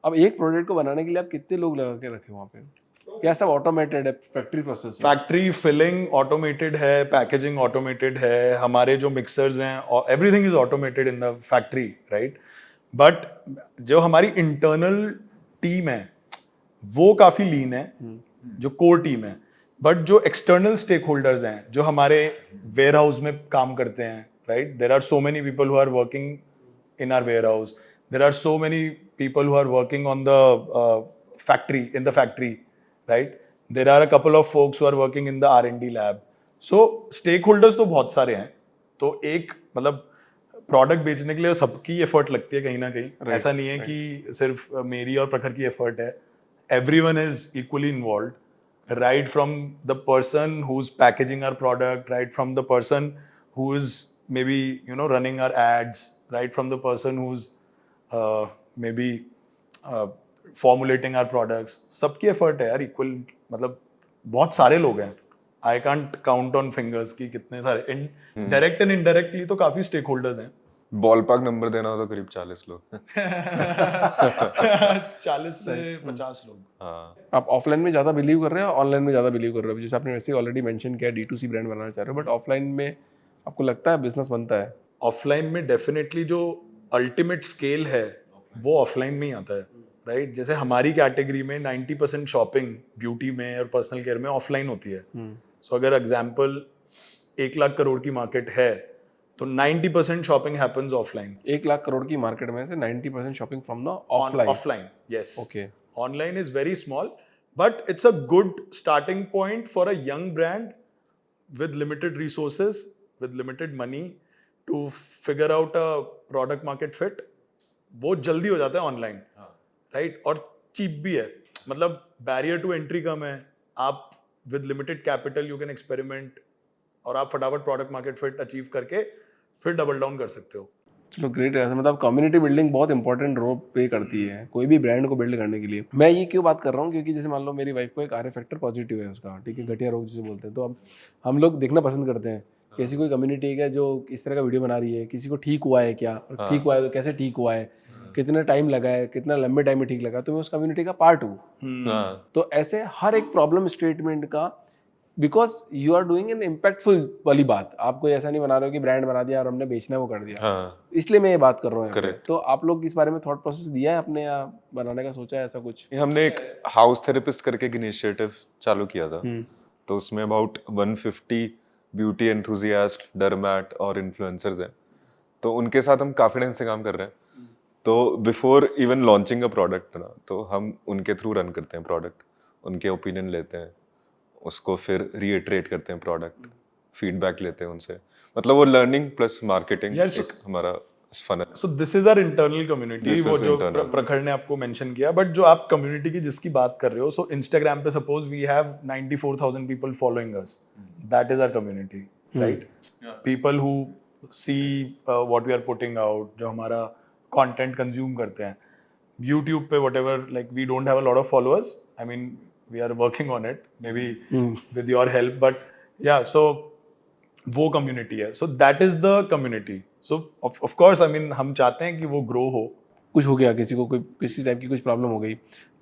अब एक प्रोडक्ट को बनाने के लिए आप कितने लोग लगा के रखे वहाँ पे? क्या सब ऑटोमेटेड है factory process? Factory filling automated है, पैकेजिंग ऑटोमेटेड है, हमारे जो मिक्सर्स हैं, everything is automated in the factory, right? But जो हमारी इंटरनल टीम है वो काफी लीन है, जो कोर टीम है. बट जो एक्सटर्नल स्टेक होल्डर्स हैं, जो हमारे वेयर हाउस में काम करते हैं, right? There are so many people who are working in our warehouse. There are so many people who are working on the factory, in the factory, right? There are a couple of folks who are working in the R&D lab. So stakeholders तो बहुत सारे हैं. तो एक मतलब product बेचने के लिए सबकी एफर्ट लगती है कहीं ना कहीं. ऐसा नहीं है कि सिर्फ मेरी और प्रखर की एफर्ट है. Everyone is equally involved, right from the person who's packaging our product, right from the person who is maybe running our ads, right from the person who's maybe formulating our products. सबकी effort है यार equal. मतलब बहुत सारे लोग हैं. I can't count on fingers कि कितने सारे. डायरेक्ट एंड इनडायरेक्टली तो काफी स्टेक होल्डर्स हैं. बॉल पार्क नंबर देना हो तो करीब 40 लोग 40 से 50 लोग। हाँ आप ऑफलाइन में ज़्यादा बिलीव कर रहे हो, ऑनलाइन में ज़्यादा बिलीव कर रहे हो? जैसे आपने वैसे ऑलरेडी मेंशन किया D2C ब्रांड बनाना चाह रहे हो, बट ऑफलाइन में आपको लगता है बिजनेस बनता है? ऑफलाइन में डेफिनेटली जो अल्टीमेट स्केल है वो ऑफलाइन में ही आता है, राइट? जैसे हमारी कैटेगरी में 90% शॉपिंग ब्यूटी में और पर्सनल केयर में ऑफलाइन होती है। सो अगर एग्जांपल 1 लाख करोड़ की मार्केट है तो 90% shopping happens offline. 1 lakh crore की मार्केट में से 90% shopping from the offline. Offline, yes. Okay. Online is very small, but it's a good starting point for a young brand with limited resources, with limited money to figure out a product market fit. बहुत जल्दी हो जाता है online, right? और cheap भी है, मतलब barrier to entry कम है। आप with limited capital you can experiment और आप फटाफट प्रोडक्ट मार्केट फिट अचीव करके फिर डबल डाउन कर सकते हो। चलो ग्रेट है। मतलब कम्युनिटी बिल्डिंग बहुत इंपॉर्टेंट रोल प्ले करती है कोई भी ब्रांड को बिल्ड करने के लिए। मैं ये क्यों बात कर रहा हूँ, क्योंकि जैसे मान लो मेरी वाइफ को एक आर फैक्टर पॉजिटिव है उसका, ठीक है, गठिया रोग जिसे बोलते हैं, तो अब हम लोग देखना पसंद करते हैं किसी कोई कम्युनिटी है जो इस तरह का वीडियो बना रही है, किसी को ठीक हुआ है क्या, और ठीक हुआ है तो कैसे ठीक हुआ है, कितना टाइम लगा है, कितना लंबे टाइम में ठीक लगा, तो मैं उस कम्युनिटी का पार्ट हूँ। हाँ तो ऐसे हर एक प्रॉब्लम स्टेटमेंट का, because you are doing an impactful वाली बात, आप कोई ऐसा नहीं बना रहे हो कि ब्रांड बना दिया और हमने बेचना है वो कर दिया, हाँ इसलिए मैं ये बात कर रहा हूँ यहाँ पे। Correct. तो आप लोग इस बारे में थॉट प्रोसेस दिया है अपने, या बनाने का सोचा है ऐसा कुछ? हमने एक हाउस थेरेपिस्ट करके एक इनिशिएटिव चालू किया था। तो उसमें अबाउट 150 ब्यूटी एंथुजियास्ट, डर्मैट और इन्फ्लुएंसर्स हैं। तो उनके साथ हम काफी टाइम से काम कर रहे हैं। तो before even launching a product ना, तो हम उनके थ्रू रन करते हैं प्रोडक्ट, उनके ओपिनियन लेते हैं, उसको फिर रीइटरेट करते हैं प्रोडक्ट, फीडबैक लेते हैं उनसे। मतलब वो लर्निंग प्लस मार्केटिंग Yes. एक हमारा फन है। So this is our internal community, This वो is जो internal. प्रखर ने आपको मेंशन किया। बट जो आप कम्युनिटी की जिसकी बात कर रहे हो, सो इंस्टाग्राम पे suppose we have 94,000 people following us, that is our community, right? People who see what we are putting out, जो हमारा कंटेंट कंज्यूम करते हैं यूट्यूब पे, whatever, like we don't have a lot of followers, I mean we are working on it, maybe with your help, but yeah, so वो community है। So that is the community. So of course, I mean हम चाहते हैं कि वो grow हो। कुछ हो गया, किसी को कोई किसी टाइप की कुछ प्रॉब्लम हो गई,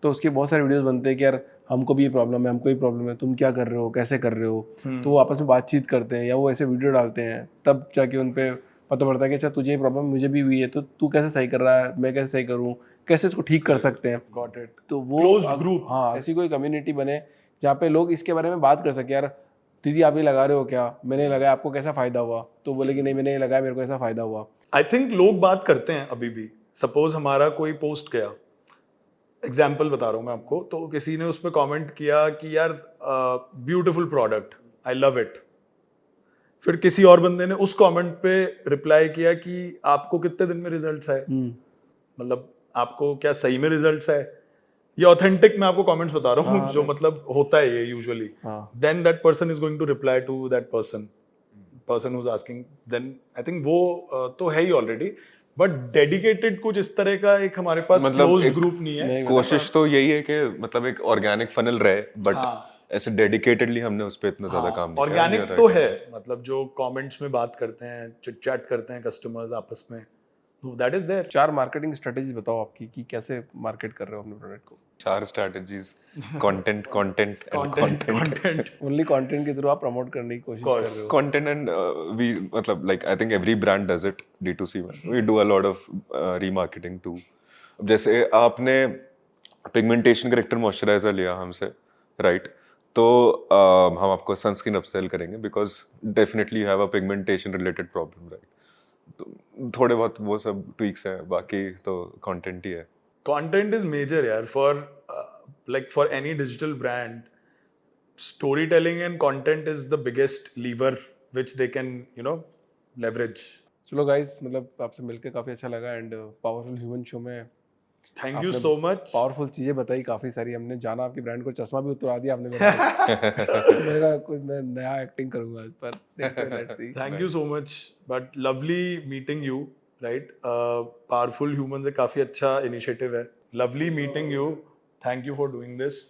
तो उसके बहुत सारे वीडियोस बनते हैं कि यार हमको भी ये प्रॉब्लम है, हमको ये प्रॉब्लम है, तुम क्या कर रहे हो, कैसे कर रहे हो, तो वो आपस में बातचीत करते हैं या वो ऐसे वीडियो डालते हैं, तब जाके उन पे पता पड़ता है कि अच्छा तुझे ये प्रॉब्लम मुझे भी हुई है, तो तू कैसे सही कर रहा है, मैं कैसे सही करूँ, कैसे इसको ठीक कर सकते हैं। Got it. तो वो Closed group. हाँ, ऐसी कोई कम्युनिटी बने जहाँ पे लोग इसके बारे में बात कर सके, यार दीदी आप ये लगा रहे हो क्या, मैंने लगाया, आपको कैसा फायदा हुआ, तो बोले कि नहीं मैंने ये लगाया, मेरे को ऐसा फायदा हुआ। आई थिंक लोग बात करते हैं अभी भी। सपोज हमारा कोई पोस्ट गया, एग्जाम्पल बता रहा हूँ मैं आपको, तो किसी ने उस पर कॉमेंट किया कि यार beautiful product, I love it. फिर किसी और बंदे ने उस कमेंट पे रिप्लाई किया कि आपको कितने दिन में रिजल्ट्स आए, मतलब आपको क्या सही में रिजल्ट्स आए। ये ऑथेंटिक मैं आपको कमेंट्स बता रहा हूँ, जो मतलब होता है ये usually. Then that person is going to reply to that person who is asking, then I think वो तो है ही ऑलरेडी, बट डेडिकेटेड कुछ इस तरह का एक हमारे पास मतलब क्लोज्ड एक ग्रुप नहीं है। कोशिश तो यही है कि मतलब एक ऑर्गेनिक फनल रहे, बट हाँ। ऐसे डेडिकेटेडली हमने उस पे इतना ज्यादा काम नहीं किया। ऑर्गेनिक तो है, मतलब जो कमेंट्स में बात करते हैं, चिट चैट करते हैं कस्टमर्स आपस में, that is there. 4 marketing strategy बताओ आपकी कि कैसे मार्केट कर रहे हो अपने प्रोडक्ट को। 4 strategies, content content and content only content के थ्रू आप प्रमोट करने की कोशिश कर रहे हो। content and we मतलब like I think every brand does it D2C में, we do a lot of remarketing too। अब जैसे आपने पिगमेंटेशन करेक्टर मॉइस्चराइजर लिया हमसे, राइट, तो हम आपको सनस्क्रीन अपसेल करेंगे because definitely you have a pigmentation related problem, right. तो थोड़े बहुत वो सब ट्वीक्स हैं, बाकी तो कंटेंट ही है। कंटेंट इज मेजर यार, for any digital brand. storytelling and content is the biggest lever which they can leverage। चलो गाइस, मतलब आपसे मिलकर काफी अच्छा लगा, एंड पावरफुल ह्यूमन शो में thank you so much. Powerful चीजें बताई काफी सारी, हमने जाना आपकी ब्रांड को, चश्मा भी उतरा दिया आपने मेरे को। मैंने कहा कुछ मैं नया एक्टिंग करूंगा इस पर, देखते हैं, let's see. Thank you so much, but lovely meeting you, right. Powerful human से काफी अच्छा इनिशिएटिव है। Lovely meeting you, thank you for doing this.